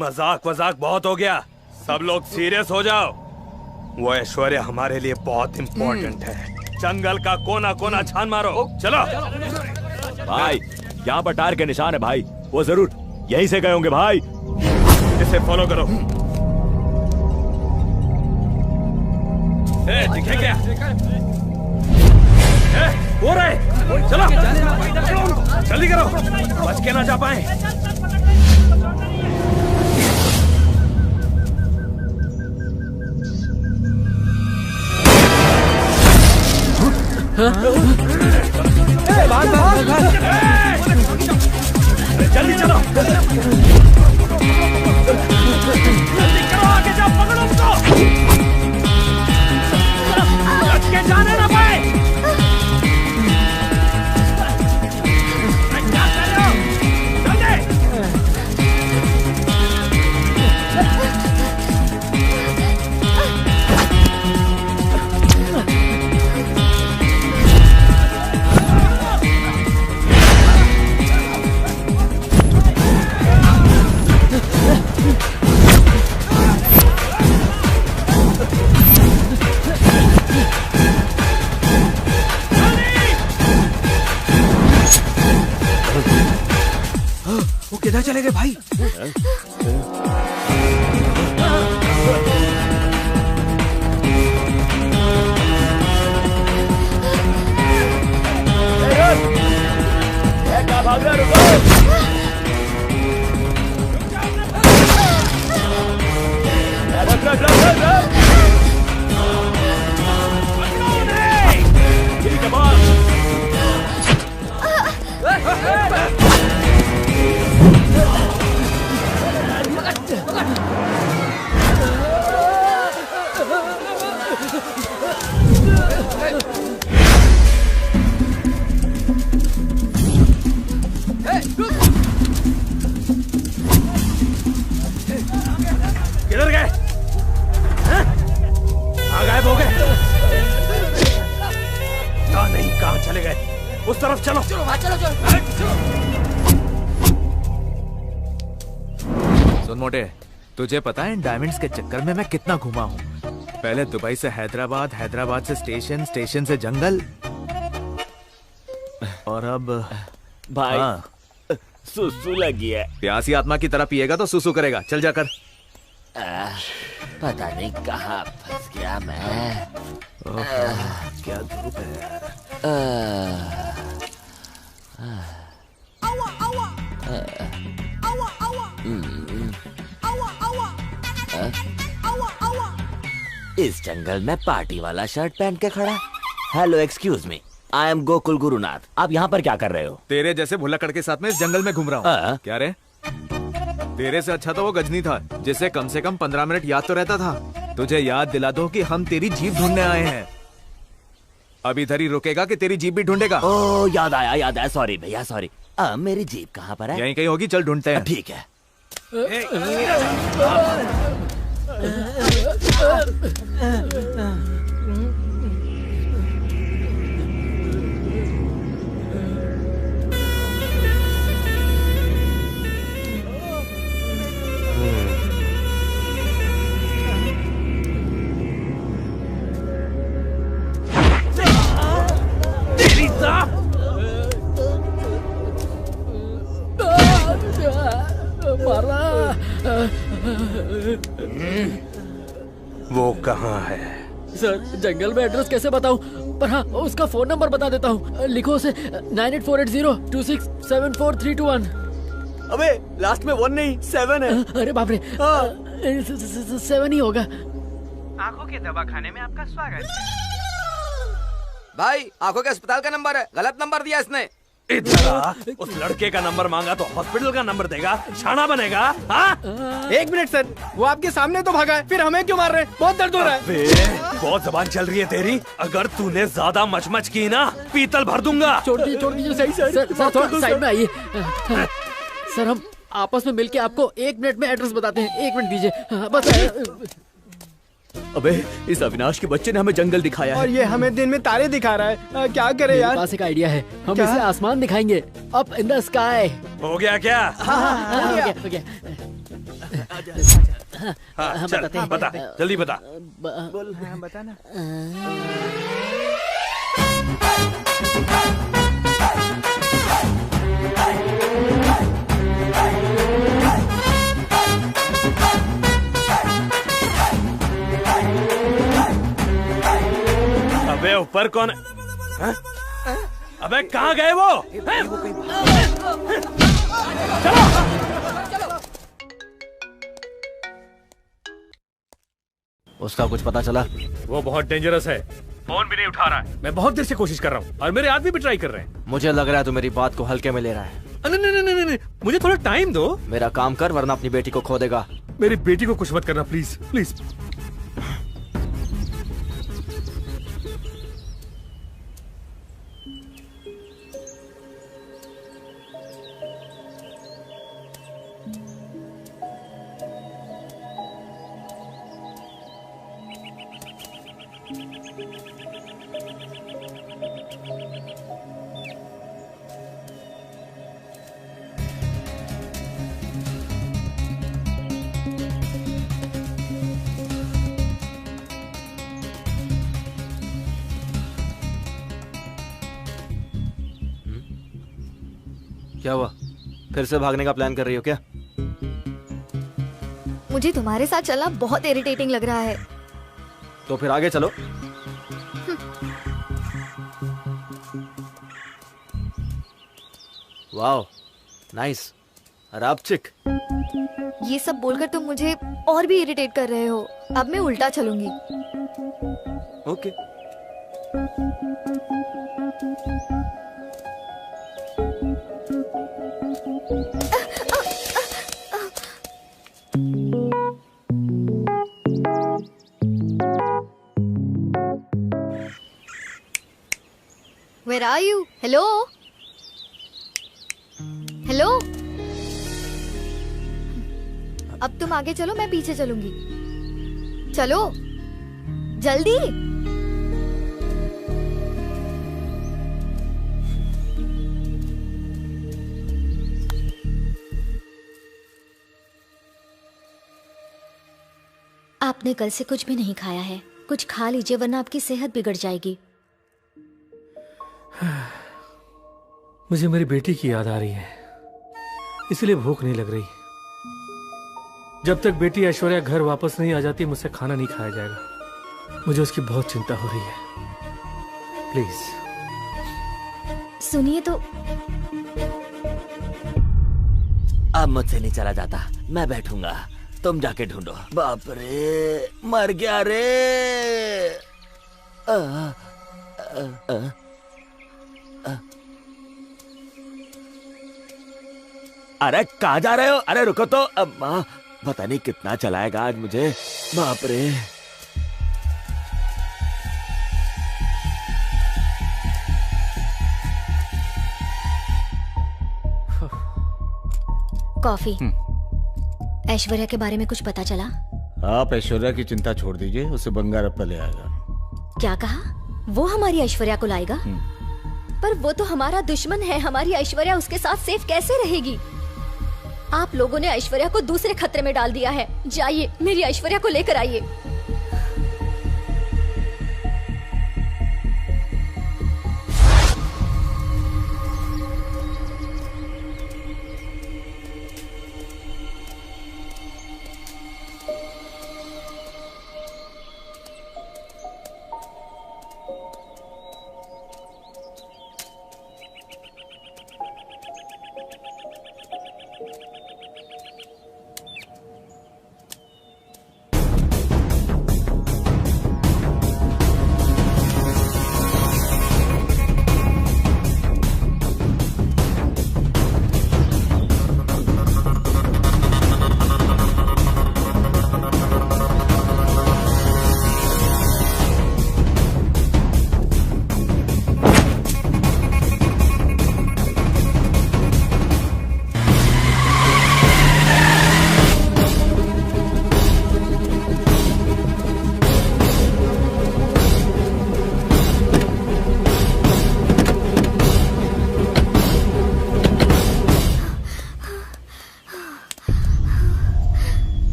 मजाक बहुत हो गया, सब लोग सीरियस हो जाओ। वो ऐश्वर्या हमारे लिए बहुत इम्पोर्टेंट है। जंगल का कोना कोना छान मारो। चलो भाई, यहाँ पर टायर के निशान है भाई, वो जरूर यहीं से गए होंगे भाई। इसे फॉलो करो। दिखे क्या? हो रहा है, चलो जल्दी करो, बच के ना जा पाए। जल्दी चलो, जल्दी करो, आगे जाओ, पकड़ो उसको। बच के जाने ना पाए। क्या कर रहे हो? वो किधर चले गए भाई? किधर गए? कहाँ गायब हो गए? कहाँ नहीं, कहाँ चले गए? उस तरफ चलो। चलो वहाँ चलो चलो। सुन मोटे, तुझे पता है इन डायमंड्स के चक्कर में मैं कितना घुमा हूँ? पहले दुबई से हैदराबाद, हैदराबाद से स्टेशन, स्टेशन से जंगल, और अब भाई सुसु लगी है। प्यासी आत्मा की तरह पिएगा तो सुसु करेगा। चल जाकर। पता नहीं कहाँ फंस गया मैं। क्या धूप है। इस जंगल में पार्टी वाला शर्ट पहन के खड़ा। Hello excuse me, I am Gokul Gurunath. आप यहाँ पर क्या कर रहे हो? तेरे जैसे भुल्लकड़ के साथ में इस जंगल में घूम रहा हूँ। क्या रे? तेरे से अच्छा तो वो गजनी था जिसे कम से कम 15 मिनट याद तो रहता था। तुझे याद दिला दो कि हम तेरी जीप ढूंढने आए हैं। अब इधर ही रुकेगा कि तेरी जीप भी ढूंढेगा? ओह याद आया। सॉरी भैया सॉरी। मेरी जीप कहाँ पर है? यहीं कहीं होगी, चल ढूंढते हैं। ठीक है। वो कहाँ है? सर जंगल में एड्रेस कैसे बताऊं? पर हाँ उसका फोन नंबर बता देता हूँ। लिखो उसे 984802674321। अबे लास्ट में 1 नहीं 7 है। अरे बाप रे, 7 ही होगा। आंखों के दवाखाने में आपका स्वागत है। भाई आंखों के अस्पताल का नंबर है, गलत नंबर दिया इसने। इधर आ। उस लड़के का नंबर मांगा तो हॉस्पिटल का नंबर देगा, शाना बनेगा। हाँ? 1 मिनट सर, वो आपके सामने तो भागा है, फिर हमें क्यों मार रहे हैं? बहुत दर्द हो रहा है। बहुत जबान चल रही है तेरी। अगर तूने ज्यादा मचमच की ना, पीतल भर दूंगा। छोड़ दीजिए सही सर थोड़ा साइड में आइए। सर हम आपस में मिलके आपको 1 मिनट में एड्रेस बताते हैं। 1 मिनट दीजिए बस। अबे इस अविनाश के बच्चे ने हमें जंगल दिखाया है और ये हमें दिन में तारे दिखा रहा है। क्या करें यार? मेरे पास एक आइडिया है, हम इसे आसमान दिखाएंगे। Up in the sky. हो गया क्या? हाँ, हो गया। हाँ, चल, बता जल्दी बता। बोल हाँ बता ना। अबे ऊपर कौन है? अबे कहाँ गए वो? चलो। उसका कुछ पता चला? वो बहुत डेंजरस है, फोन भी नहीं उठा रहा है। मैं बहुत देर से कोशिश कर रहा हूँ और मेरे आदमी भी ट्राई कर रहे हैं। मुझे लग रहा है तू मेरी बात को हल्के में ले रहा है। नहीं, मुझे थोड़ा टाइम दो। मेरा काम कर वरना अपनी बेटी को खो देगा। मेरी बेटी को कुछ मत करना प्लीज प्लीज। क्या हुआ? फिर से भागने का प्लान कर रही हो क्या? मुझे तुम्हारे साथ चलना बहुत इरिटेटिंग लग रहा है। तो फिर आगे चलो। वाओ नाइस रापचिक। ये सब बोलकर तुम मुझे और भी इरिटेट कर रहे हो। अब मैं उल्टा चलूंगी। Okay. Where are you? Hello? Hello? अब तुम आगे चलो, मैं पीछे चलूंगी। चलो जल्दी। आपने कल से कुछ भी नहीं खाया है, कुछ खा लीजिए वरना आपकी सेहत बिगड़ जाएगी। मुझे मेरी बेटी की याद आ रही है, इसलिए भूख नहीं लग रही। जब तक बेटी ऐश्वर्या घर वापस नहीं आ जाती मुझसे खाना नहीं खाया जाएगा। मुझे उसकी बहुत चिंता हो रही है। प्लीज सुनिए तो। अब मुझसे नहीं चला जाता, मैं बैठूंगा, तुम जाके ढूंढो। बाप रे, मर गया रे। अरे कहाँ जा रहे हो? अरे रुको तो, अब पता नहीं कितना चलाएगा आज मुझे। बाप रे। कॉफी। ऐश्वर्या के बारे में कुछ पता चला? आप ऐश्वर्या की चिंता छोड़ दीजिए, उसे बंगारप्पा ले आएगा। क्या कहा? वो हमारी ऐश्वर्या को लाएगा? पर वो तो हमारा दुश्मन है, हमारी ऐश्वर्या उसके साथ सेफ कैसे रहेगी? आप लोगों ने ऐश्वर्या को दूसरे खतरे में डाल दिया है। जाइए मेरी ऐश्वर्या को लेकर आइए।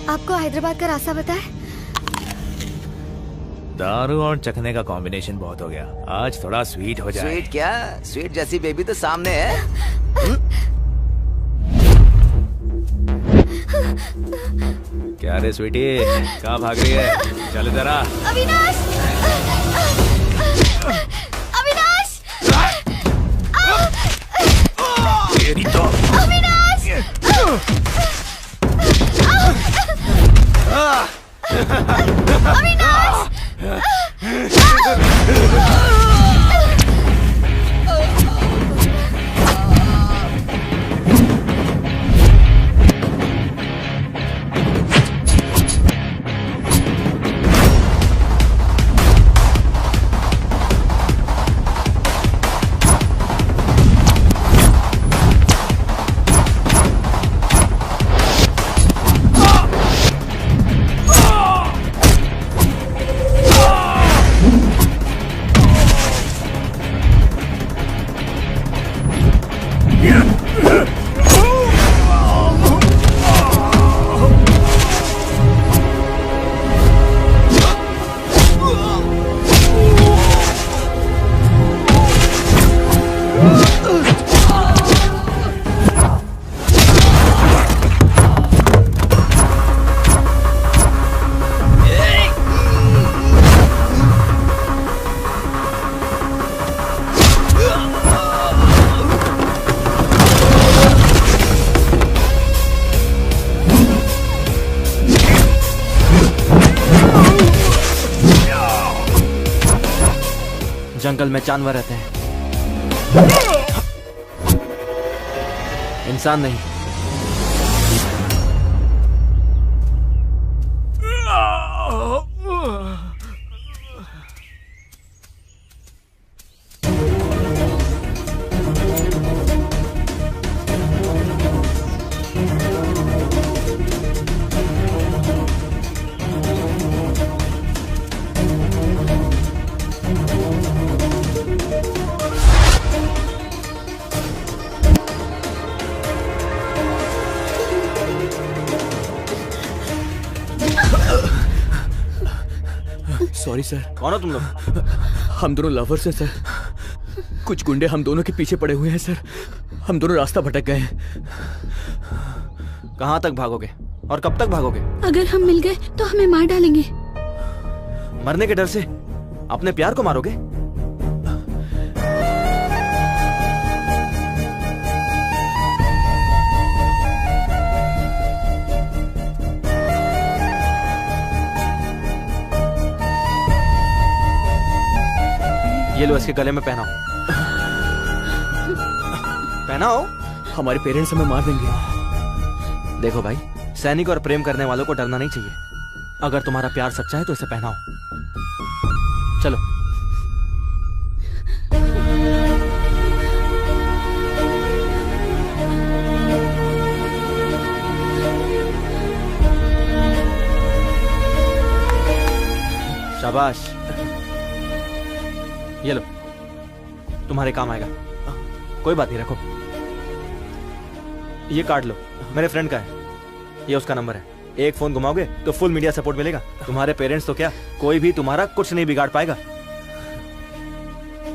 आपको हैदराबाद का रास्ता पता है? दारू और चखने का कॉम्बिनेशन बहुत हो गया, आज थोड़ा स्वीट हो जाए। स्वीट क्या? स्वीट जैसी बेबी तो सामने है। क्या रे स्वीटी, कहाँ भाग रही है? चल जरा। अविनाश! अविनाश! तेरी तो। अविनाश! अविनाश! जंगल में जानवर रहते हैं। इंसान नहीं। Sorry sir. कौन हो तुम लोग? हम दोनों लवर्स हैं सर। कुछ गुंडे हम दोनों के पीछे पड़े हुए हैं सर। हम दोनों रास्ता भटक गए हैं। कहाँ तक भागोगे और कब तक भागोगे? अगर हम मिल गए तो हमें मार डालेंगे। मरने के डर से अपने प्यार को मारोगे? ये लो, इसके गले में पहनाओ। पहनाओ। हमारे पेरेंट्स हमें मार देंगे। देखो भाई, सैनिक और प्रेम करने वालों को डरना नहीं चाहिए। अगर तुम्हारा प्यार सच्चा है तो इसे पहनाओ। चलो। शाबाश। ये लो, तुम्हारे काम आएगा। कोई बात नहीं, रखो। ये कार्ड लो, मेरे फ्रेंड का है। ये उसका नंबर है। एक फोन घुमाओगे तो फुल मीडिया सपोर्ट मिलेगा। तुम्हारे पेरेंट्स तो क्या, कोई भी तुम्हारा कुछ नहीं बिगाड़ पाएगा।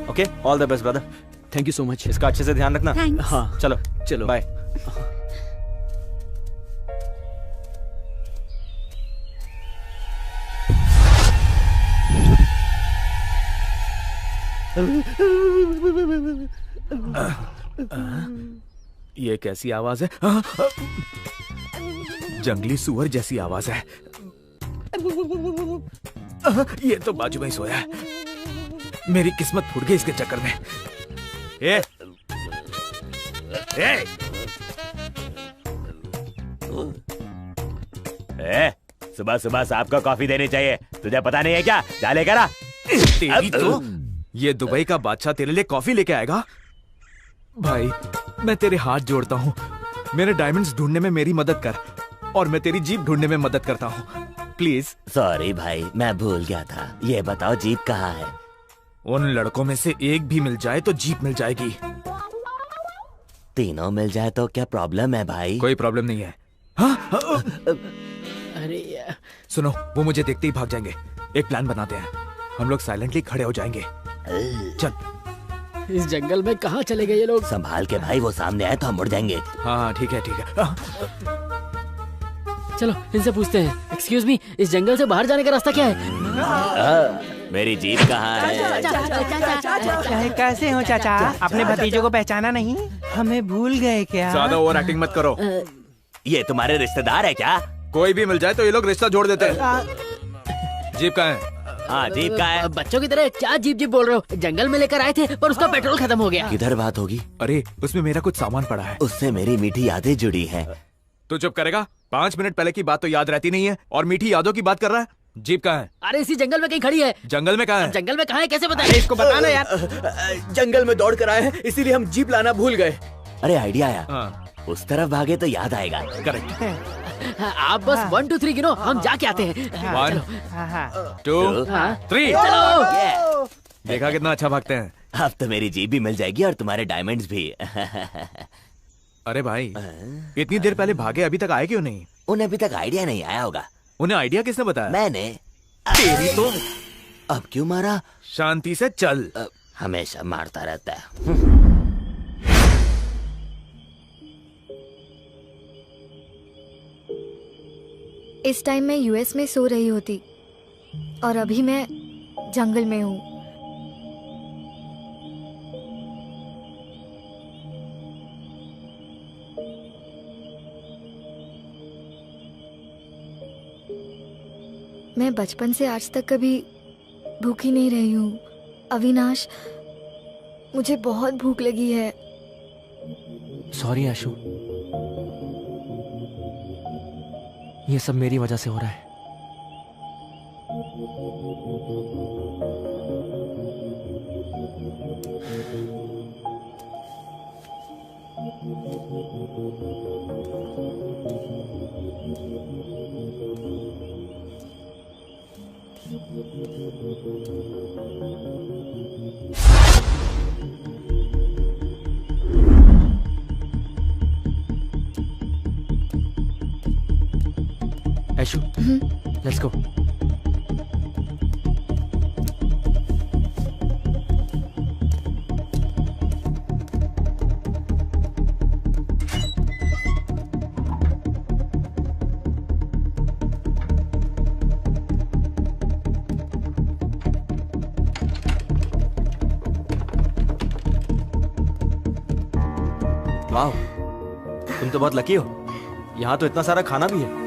Okay, all the best brother. Thank you so much. इसका अच्छे से ध्यान रखना। हाँ चलो चलो, बाय। ये कैसी आवाज है? जंगली सुअर जैसी आवाज है। ये तो बाजू में ही सोया है। मेरी किस्मत फूट गई इसके चक्कर में। ए, सुबह सुबह साहब को कॉफी देनी चाहिए। तुझे पता नहीं है क्या? जा लेकर आ। तेरी तो ये दुबई का बादशाह तेरे लिए कॉफी लेके आएगा? भाई, मैं तेरे हाथ जोड़ता हूँ, मेरे डायमंड्स ढूंढने में मेरी मदद कर, और मैं तेरी जीप ढूंढने में मदद करता हूँ। प्लीज। सॉरी भाई, मैं भूल गया था। ये बताओ जीप कहाँ है? उन लड़कों में से एक भी मिल जाए तो जीप मिल जाएगी। तीनों मिल जाए तो क्या प्रॉब्लम है भाई? कोई प्रॉब्लम नहीं है। अरे यार। सुनो, वो मुझे देखते ही भाग जाएंगे। एक प्लान बनाते हैं, हम लोग साइलेंटली खड़े हो जाएंगे। चल। इस जंगल में कहाँ चले गए ये लोग? संभाल के भाई, वो सामने आए तो हम मुड़ जाएंगे। हाँ ठीक है ठीक है। चलो इनसे पूछते हैं। एक्सक्यूज मी, इस जंगल से बाहर जाने का रास्ता क्या है? मेरी जीप कहाँ है? कैसे हो चाचा? अपने भतीजों को पहचाना नहीं? हमें भूल गए क्या? ज्यादा ओवर एक्टिंग मत करो। ये तुम्हारे रिश्तेदार है क्या? कोई भी मिल जाए तो ये लोग रिश्ता जोड़ देते हैं। जीप कहाँ है? हाँ जीप का है। बच्चों की तरह क्या जीप जीप बोल रहे हो? जंगल में लेकर आए थे पर उसका पेट्रोल खत्म हो गया। किधर बात होगी? अरे उसमें मेरा कुछ सामान पड़ा है। उससे मेरी मीठी यादें जुड़ी है। तू चुप करेगा? 5 मिनट पहले की बात तो याद रहती नहीं है और मीठी यादों की बात कर रहा है। जीप कहाँ है? अरे इसी जंगल में कहीं खड़ी है। जंगल में कहाँ है? जंगल में कहाँ है कैसे बताएं? इसको बताना यार। जंगल में दौड़ कर आए हैं, इसीलिए हम जीप लाना भूल गए। अरे आइडिया आया। उस तरफ भागे तो याद आएगा। करेक्ट। आप बस 1 2 3 गिनो, हम जाके आते हैं। 1 2 3। चलो। देखा कितना अच्छा भागते हैं। अब तो मेरी जीप भी मिल जाएगी और तुम्हारे डायमंड्स भी। अरे भाई, इतनी देर पहले भागे, अभी तक आए क्यों नहीं? उन्हें अभी तक आइडिया नहीं आया होगा। उन्हें आइडिया किसने बताया? मैंने। तेरी तो। अब क्यों मारा? शांति से चल। हमेशा मारता रहता है। इस टाइम मैं यूएस में सो रही होती और अभी मैं जंगल में हूँ। मैं बचपन से आज तक कभी भूखी नहीं रही हूँ। अविनाश, मुझे बहुत भूख लगी है। सॉरी आशु, ये सब मेरी वजह से हो रहा है। Aishu, let's go. वाह, तुम तो बहुत लकी हो। यहाँ तो इतना सारा खाना भी है।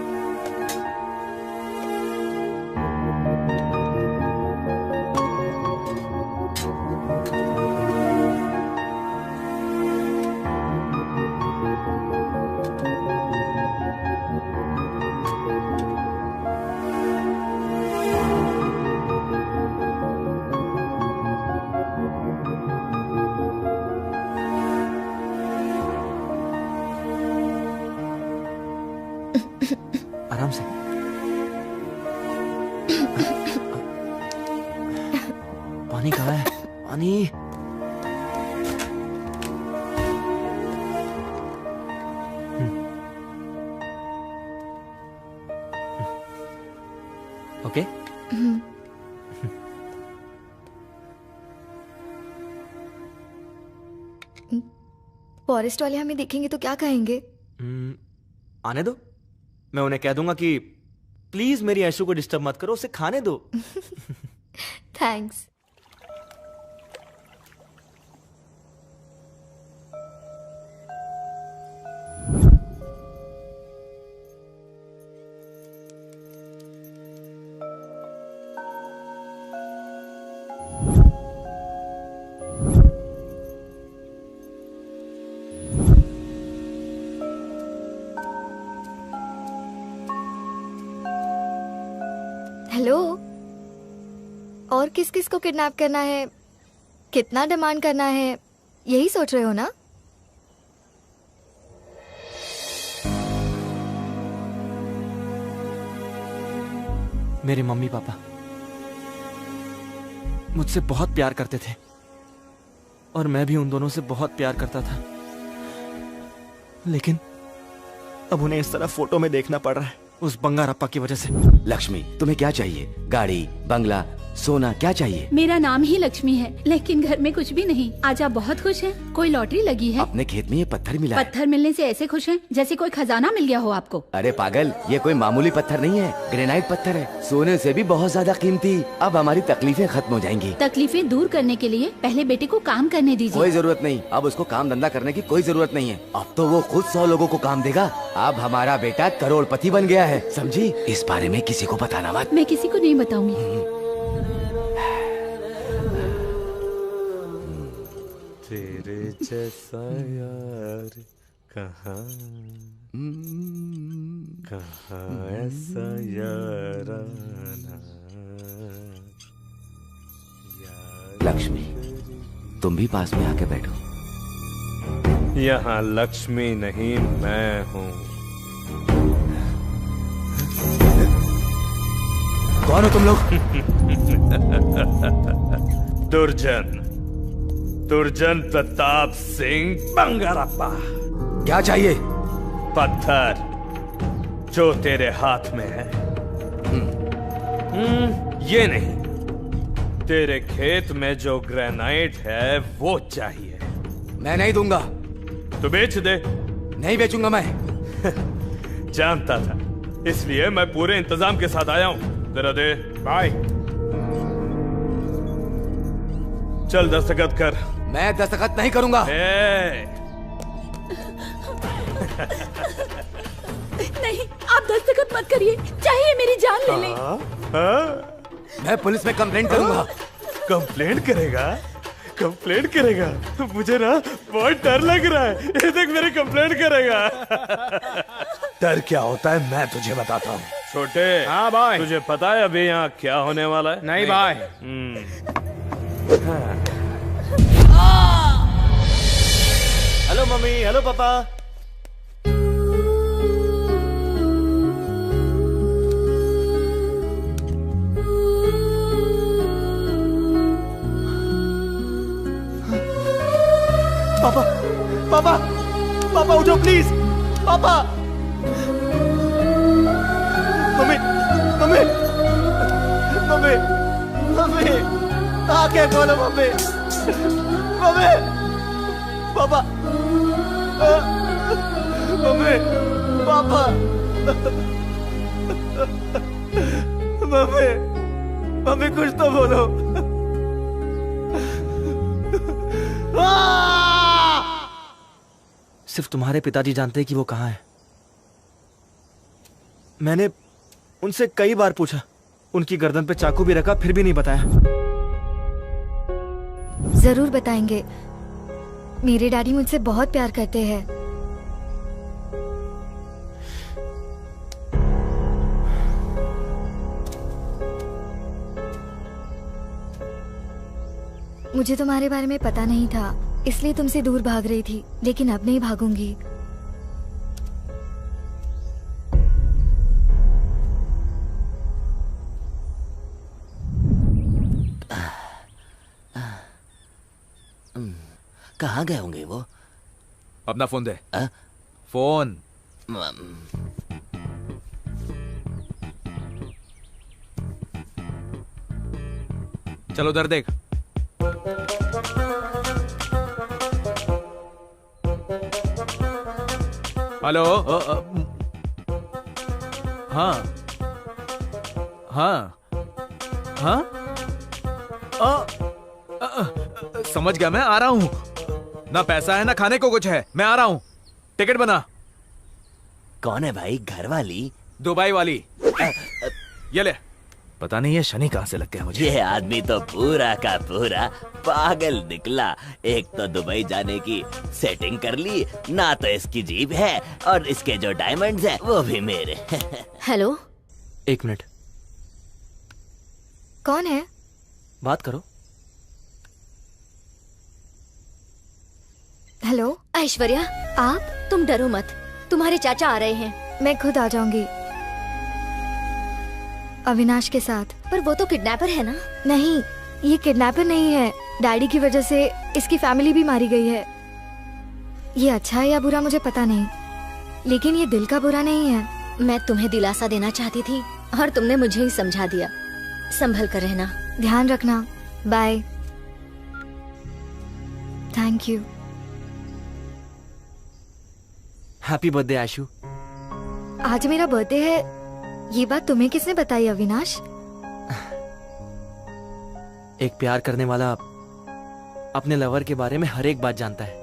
आराम से। पानी कहाँ है? पानी। ओके। फॉरेस्ट वाले हमें देखेंगे तो क्या कहेंगे? आने दो, मैं उन्हें कह दूंगा कि प्लीज मेरी आयशु को डिस्टर्ब मत करो, उसे खाने दो। थैंक्स। हेलो, और किस किस को किडनैप करना है, कितना डिमांड करना है, यही सोच रहे हो ना? मेरे मम्मी पापा मुझसे बहुत प्यार करते थे और मैं भी उन दोनों से बहुत प्यार करता था, लेकिन अब उन्हें इस तरह फोटो में देखना पड़ रहा है उस बंगारप्पा की वजह से। लक्ष्मी, तुम्हें क्या चाहिए? गाड़ी, बंगला, सोना, क्या चाहिए? मेरा नाम ही लक्ष्मी है, लेकिन घर में कुछ भी नहीं। आज आप बहुत खुश हैं। कोई लॉटरी लगी है? अपने खेत में ये पत्थर मिला है। पत्थर मिलने से ऐसे खुश हैं जैसे कोई खजाना मिल गया हो आपको। अरे पागल, ये कोई मामूली पत्थर नहीं है, ग्रेनाइट पत्थर है, सोने से भी बहुत ज्यादा कीमती। अब हमारी तकलीफें खत्म हो जाएंगी। तकलीफें दूर करने के लिए पहले बेटे को काम करने दीजिए। कोई जरूरत नहीं, अब उसको काम धंधा करने की कोई जरूरत नहीं है। अब तो वो खुद 100 लोगों को काम देगा। अब हमारा बेटा करोड़पति बन गया है, समझी? इस बारे में किसी को बताना मत। मैं किसी को नहीं बताऊंगी। तेरे जैसा यार कहाँ ऐसा याराना। लक्ष्मी, तुम भी पास में आके बैठो। यहाँ लक्ष्मी नहीं, मैं हूँ। कौन हो तुम लोग? दुर्जन प्रताप सिंह बंगारप्पा। क्या चाहिए? पत्थर जो तेरे हाथ में है। ये नहीं, तेरे खेत में जो ग्रेनाइट है वो चाहिए। मैं नहीं दूंगा। तो बेच दे। नहीं बेचूंगा मैं। जानता था, इसलिए मैं पूरे इंतजाम के साथ आया हूं। तेरा दे। बाय। चल दस्तखत कर। मैं दस्तखत नहीं करूंगा। नहीं, आप दस्तखत मत करिए, चाहे मेरी जान ले लें। मैं पुलिस में कंप्लेंट करूंगा। कंप्लेंट करेगा? कंप्लेंट करेगा? मुझे ना बहुत डर लग रहा है। ये देख मेरे कंप्लेंट करेगा। डर क्या होता है मैं तुझे बताता हूँ। छोटे। हाँ भाई। तुझे पता है अभी यहाँ क्या होने वाला है? नहीं भाई। हेलो मम्मी, हेलो पापा। पापा, पापा, पापा उठो प्लीज। पापा, मम्मी, मम्मी, मम्मी, मम्मी, आंखें खोलो मम्मी, मम्मी, पापा, मम्मी, पापा, मम्मी, मम्मी कुछ तो बोलो। सिर्फ तुम्हारे पिताजी जानते हैं कि वो कहाँ है। मैंने उनसे कई बार पूछा, उनकी गर्दन पे चाकू भी रखा, फिर भी नहीं बताया। जरूर बताएंगे। मेरे डैडी मुझसे बहुत प्यार करते हैं। मुझे तुम्हारे बारे में पता नहीं था, इसलिए तुमसे दूर भाग रही थी, लेकिन अब नहीं भागूंगी। कहाँ गए होंगे वो? अपना फोन दे। फोन। चलो उधर देख। हेलो। हाँ हाँ हाँ। समझ गया, मैं आ रहा हूँ। ना पैसा है ना खाने को कुछ है, मैं आ रहा हूँ। टिकट बना। कौन है भाई? घर वाली? दुबई वाली। ये ले। पता नहीं ये शनि कहाँ से लग गया मुझे। ये आदमी तो पूरा का पूरा पागल निकला। एक तो दुबई जाने की सेटिंग कर ली, ना तो इसकी जीप है और इसके जो डायमंड्स हैं वो भी मेरे। हेलो। एक मिनट। कौन है? बात करो। हेलो। ऐश्वर्या, आप? तुम डरो मत, तुम्हारे चाचा आ रहे हैं। मैं खुद आ जाऊंगी, अविनाश के साथ। पर वो तो किडनैपर है ना? नहीं, ये किडनैपर नहीं है। डैडी की वजह से इसकी फैमिली भी मारी गई है। ये अच्छा है या बुरा मुझे पता नहीं, लेकिन ये दिल का बुरा नहीं है। मैं तुम्हें दिलासा देना चाहती थी और तुमने मुझे ही समझा दिया। संभल कर रहना। ध्यान रखना। Bye. Thank you. Happy birthday Ashu. आज मेरा बर्थडे है, ये बात तुम्हें किसने बताई अविनाश? एक प्यार करने वाला अपने लवर के बारे में हर एक बात जानता है।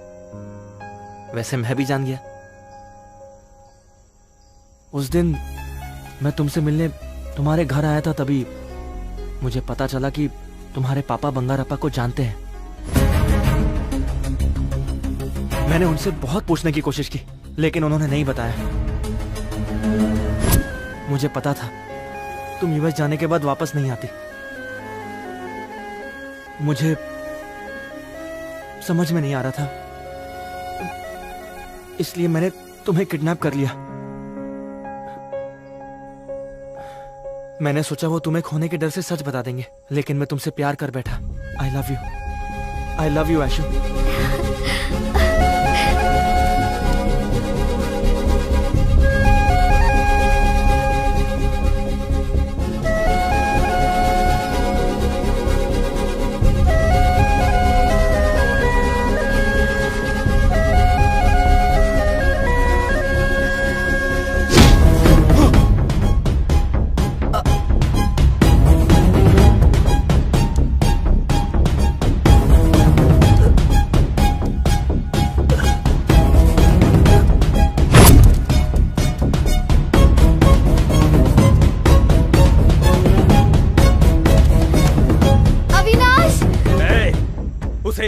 वैसे मैं भी जान गया। उस दिन मैं तुमसे मिलने तुम्हारे घर आया था, तभी मुझे पता चला कि तुम्हारे पापा बंगारप्पा को जानते हैं। मैंने उनसे बहुत पूछने की कोशिश की, लेकिन उन्होंने नहीं बताया। मुझे पता था तुम यूएस जाने के बाद वापस नहीं आती। मुझे समझ में नहीं आ रहा था, इसलिए मैंने तुम्हें किडनैप कर लिया। मैंने सोचा वो तुम्हें खोने के डर से सच बता देंगे, लेकिन मैं तुमसे प्यार कर बैठा। I love you. I love you Ashu.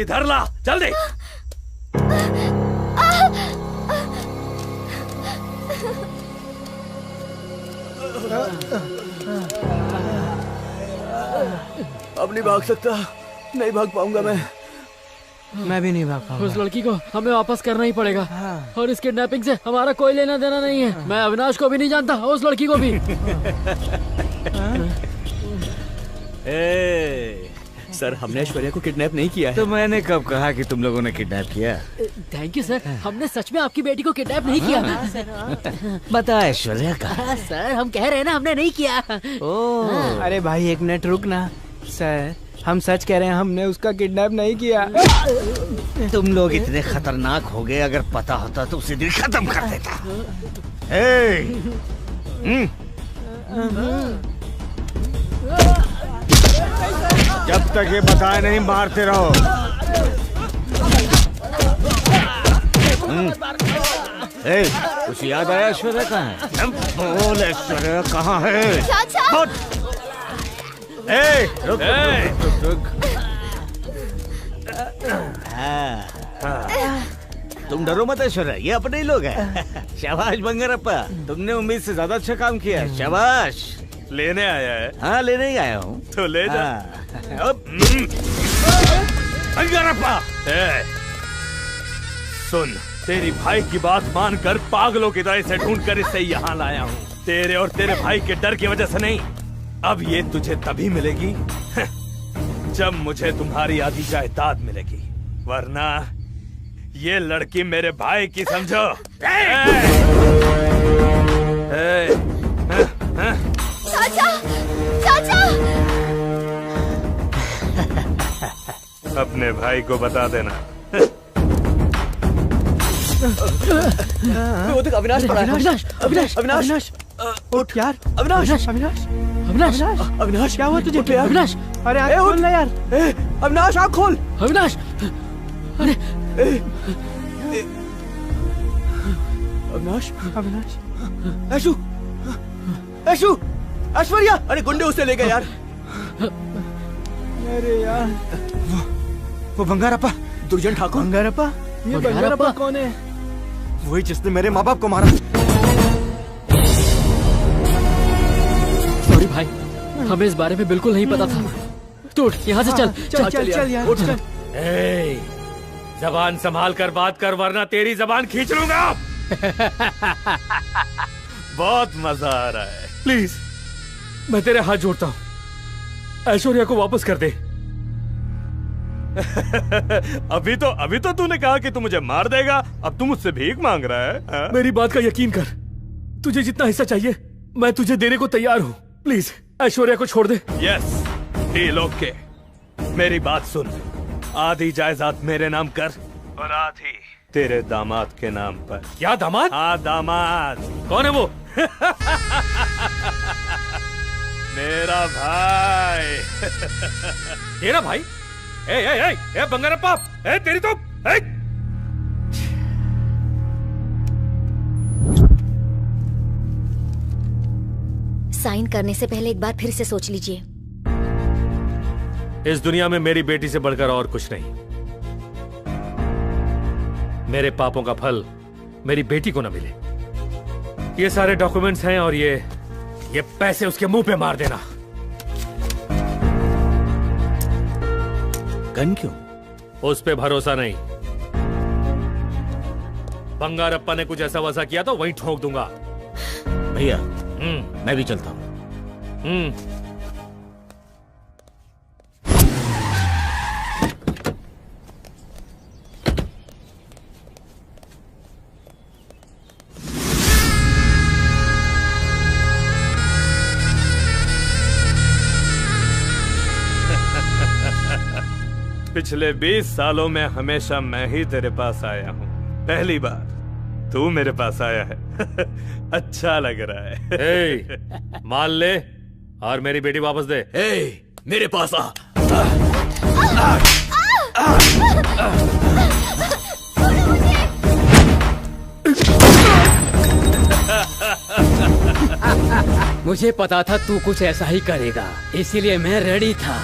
धर ला जल्दी। अब नहीं भाग सकता, नहीं भाग पाऊंगा मैं भी नहीं भाग पाऊंगा। उस लड़की को हमें वापस करना ही पड़ेगा और इस किडनैपिंग से हमारा कोई लेना देना नहीं है। मैं अविनाश को भी नहीं जानता, उस लड़की को भी। सर, हमने ऐश्वर्या को किडनैप नहीं किया है। तो मैंने कब कहा कि तुम लोगों ने किडनैप किया? थैंक यू सर, हमने सच में आपकी बेटी को किडनैप नहीं किया। बता ऐश्वर्या का। सर हम कह रहे हैं ना, हमने नहीं किया। अरे भाई एक मिनट रुक ना। सर हम सच कह रहे हैं, हमने उसका किडनैप नहीं किया। तुम लोग इतने खतरनाक हो गए, अगर पता होता तो उसे दिन खत्म कर देता। जब तक ये बताए नहीं मारते रहो। कुछ याद आया ऐश्वर्या कहाँ है? बोल ऐश्वर्या कहाँ है? रुक, रुक। तुम डरो मत ऐश्वर्या, ये अपने ही लोग हैं। शाबाश बंगारप्पा, तुमने उम्मीद से ज्यादा अच्छा काम किया है। शाबाश। लेने आया है? हाँ लेने ही आया हूँ। तो ले जा। बंगारप्पा सुन, तेरी भाई की बात मानकर पागलों की तरह से ढूंढकर इसे यहाँ लाया हूँ। तेरे और तेरे भाई के डर की वजह से नहीं। अब ये तुझे तभी मिलेगी जब मुझे तुम्हारी आधी जायदाद मिलेगी, वरना ये लड़की मेरे भाई की समझो। चाचा, चाचा। अपने भाई को बता देना। वो देख अविनाश पड़ा है। अविनाश, अविनाश, अविनाश, अविनाश, उठ यार। अविनाश, अविनाश, अविनाश, अविनाश, क्या हुआ तुझे? उठ यार। अविनाश, अरे आँख खोल ना यार। अविनाश आँख खोल। अविनाश, अरे अविनाश, अविनाश, ऐशु, ऐशु, ऐश्वर्या, अरे गुंडे उसे ले गए यार। अरे यार, वो बंगारप्पा, दुर्जन ठाकुर। बंगारप्पा? ये बंगारप्पा कौन है? वही जिसने मेरे माँ बाप को मारा। सॉरी भाई, हमें इस बारे में बिल्कुल नहीं पता था। तू उठ, यहाँ से चल। चल चल चल यार, उठ चल। जबान संभाल कर बात कर, वरना तेरी जबान खींच लूंगा। बहुत मजा आ रहा है। प्लीज, मैं तेरे हाथ जोड़ता हूँ, ऐश्वर्या को वापस कर दे। अभी तो तूने कहा कि तू मुझे मार देगा, अब तू मुझसे भीख मांग रहा है। हा? मेरी बात का यकीन कर, तुझे जितना हिस्सा चाहिए मैं तुझे देने को तैयार हूँ। प्लीज ऐश्वर्या को छोड़ दे। Yes, deal okay. मेरी बात सुन, आधी जायदाद मेरे नाम कर और आधी तेरे दामाद के नाम पर। क्या दामाद? हाँ दामाद। कौन है वो? मेरा भाई। तेरा भाई? ए बंगारप्पा, तेरी तो साइन करने से पहले एक बार फिर से सोच लीजिए। इस दुनिया में मेरी बेटी से बढ़कर और कुछ नहीं। मेरे पापों का फल मेरी बेटी को न मिले। ये सारे डॉक्यूमेंट्स हैं और ये पैसे उसके मुंह पे मार देना। गन क्यों? उस पे भरोसा नहीं। बंगारप्पा ने कुछ ऐसा वैसा किया तो वहीं ठोक दूंगा। भैया मैं भी चलता हूँ। पिछले 20 सालों में हमेशा मैं ही तेरे पास आया हूँ, पहली बार तू मेरे पास आया है। अच्छा लग रहा है। माल ले और मेरी बेटी वापस दे। मेरे पास आ। मुझे पता था तू कुछ ऐसा ही करेगा, इसीलिए मैं रेडी था।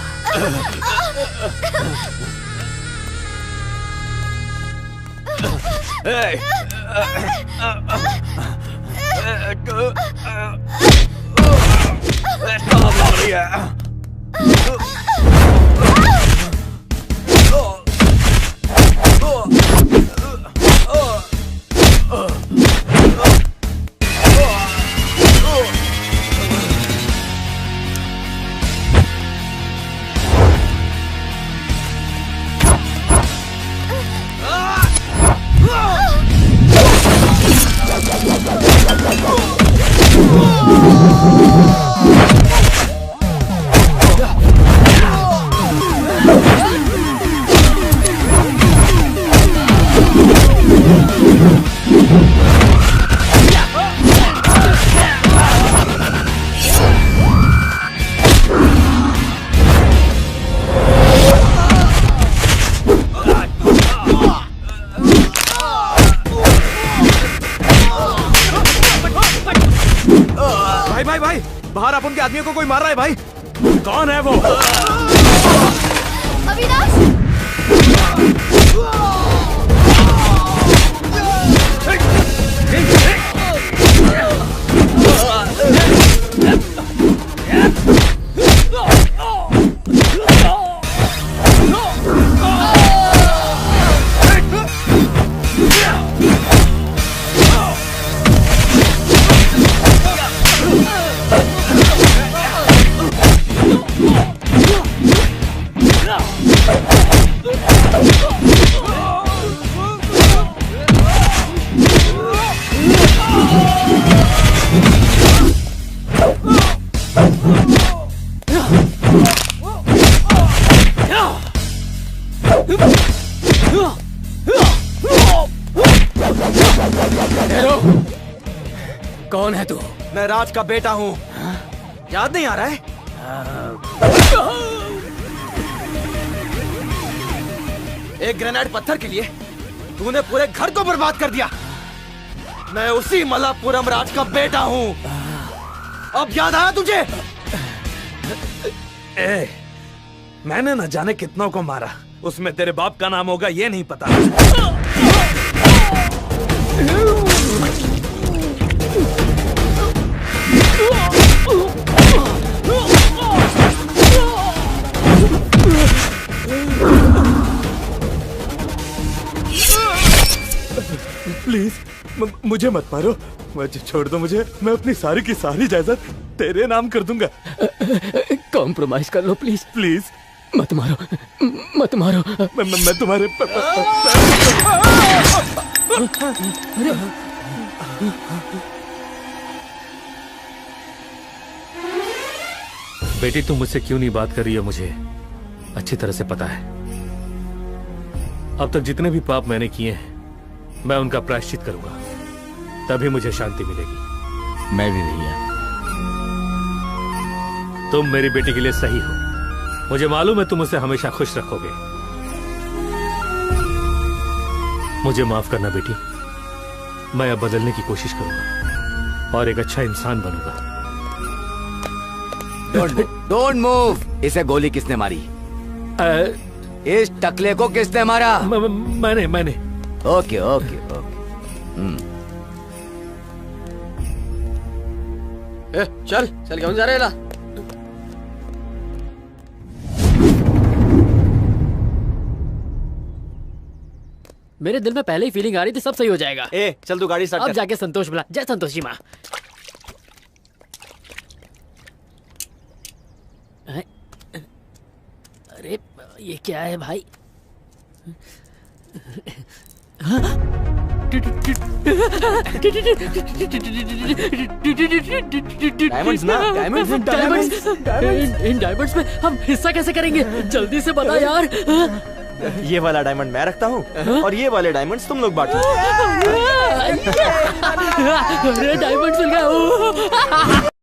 बाहर अपन के आदमियों को कोई मार रहा है भाई। कौन है वो? अविनाश! कौन है तू? मैं राज का बेटा हूँ। याद नहीं आ रहा है? एक ग्रेनेड पत्थर के लिए तूने पूरे घर को बर्बाद कर दिया। मैं उसी मल्लापुरम राज का बेटा हूँ। अब याद आया तुझे? मैंने न जाने कितनों को मारा, उसमें तेरे बाप का नाम होगा ये नहीं पता। प्लीज मुझे मत मारो, मुझे छोड़ दो। मुझे, मैं अपनी सारी की सारी जायदाद तेरे नाम कर दूंगा। कॉम्प्रोमाइज कर लो प्लीज। प्लीज मत मारो, मत मारो। मैं तुम्हारे बेटी तुम मुझसे क्यों नहीं बात कर रही है मुझे अच्छी तरह से पता है। अब तक जितने भी पाप मैंने किए हैं मैं उनका प्रायश्चित करूंगा, तभी मुझे शांति मिलेगी। मैं भी भैया। तुम मेरी बेटी के लिए सही हो, मुझे मालूम है तुम उसे हमेशा खुश रखोगे। मुझे माफ करना बेटी, मैं अब बदलने की कोशिश करूंगा और एक अच्छा इंसान बनूंगा। Don't move. इसे गोली किसने मारी? इस टकले को किसने मारा? मैंने। Okay okay okay. चल क्यों जा रहे ला? मेरे दिल में पहले ही फीलिंग आ रही थी सब सही हो जाएगा। चल तू गाड़ी स्टार्ट अब कर। जाके संतोष बुला। जय संतोष जी माँ। अरे ये क्या है भाई? डायमंड्स ना? इन डायमंड्स में हम हिस्सा कैसे करेंगे? जल्दी से बता यार। ये वाला डायमंड मैं रखता हूँ और ये वाले डायमंड्स तुम लोग बांटो। अरे डायमंड मिल गया।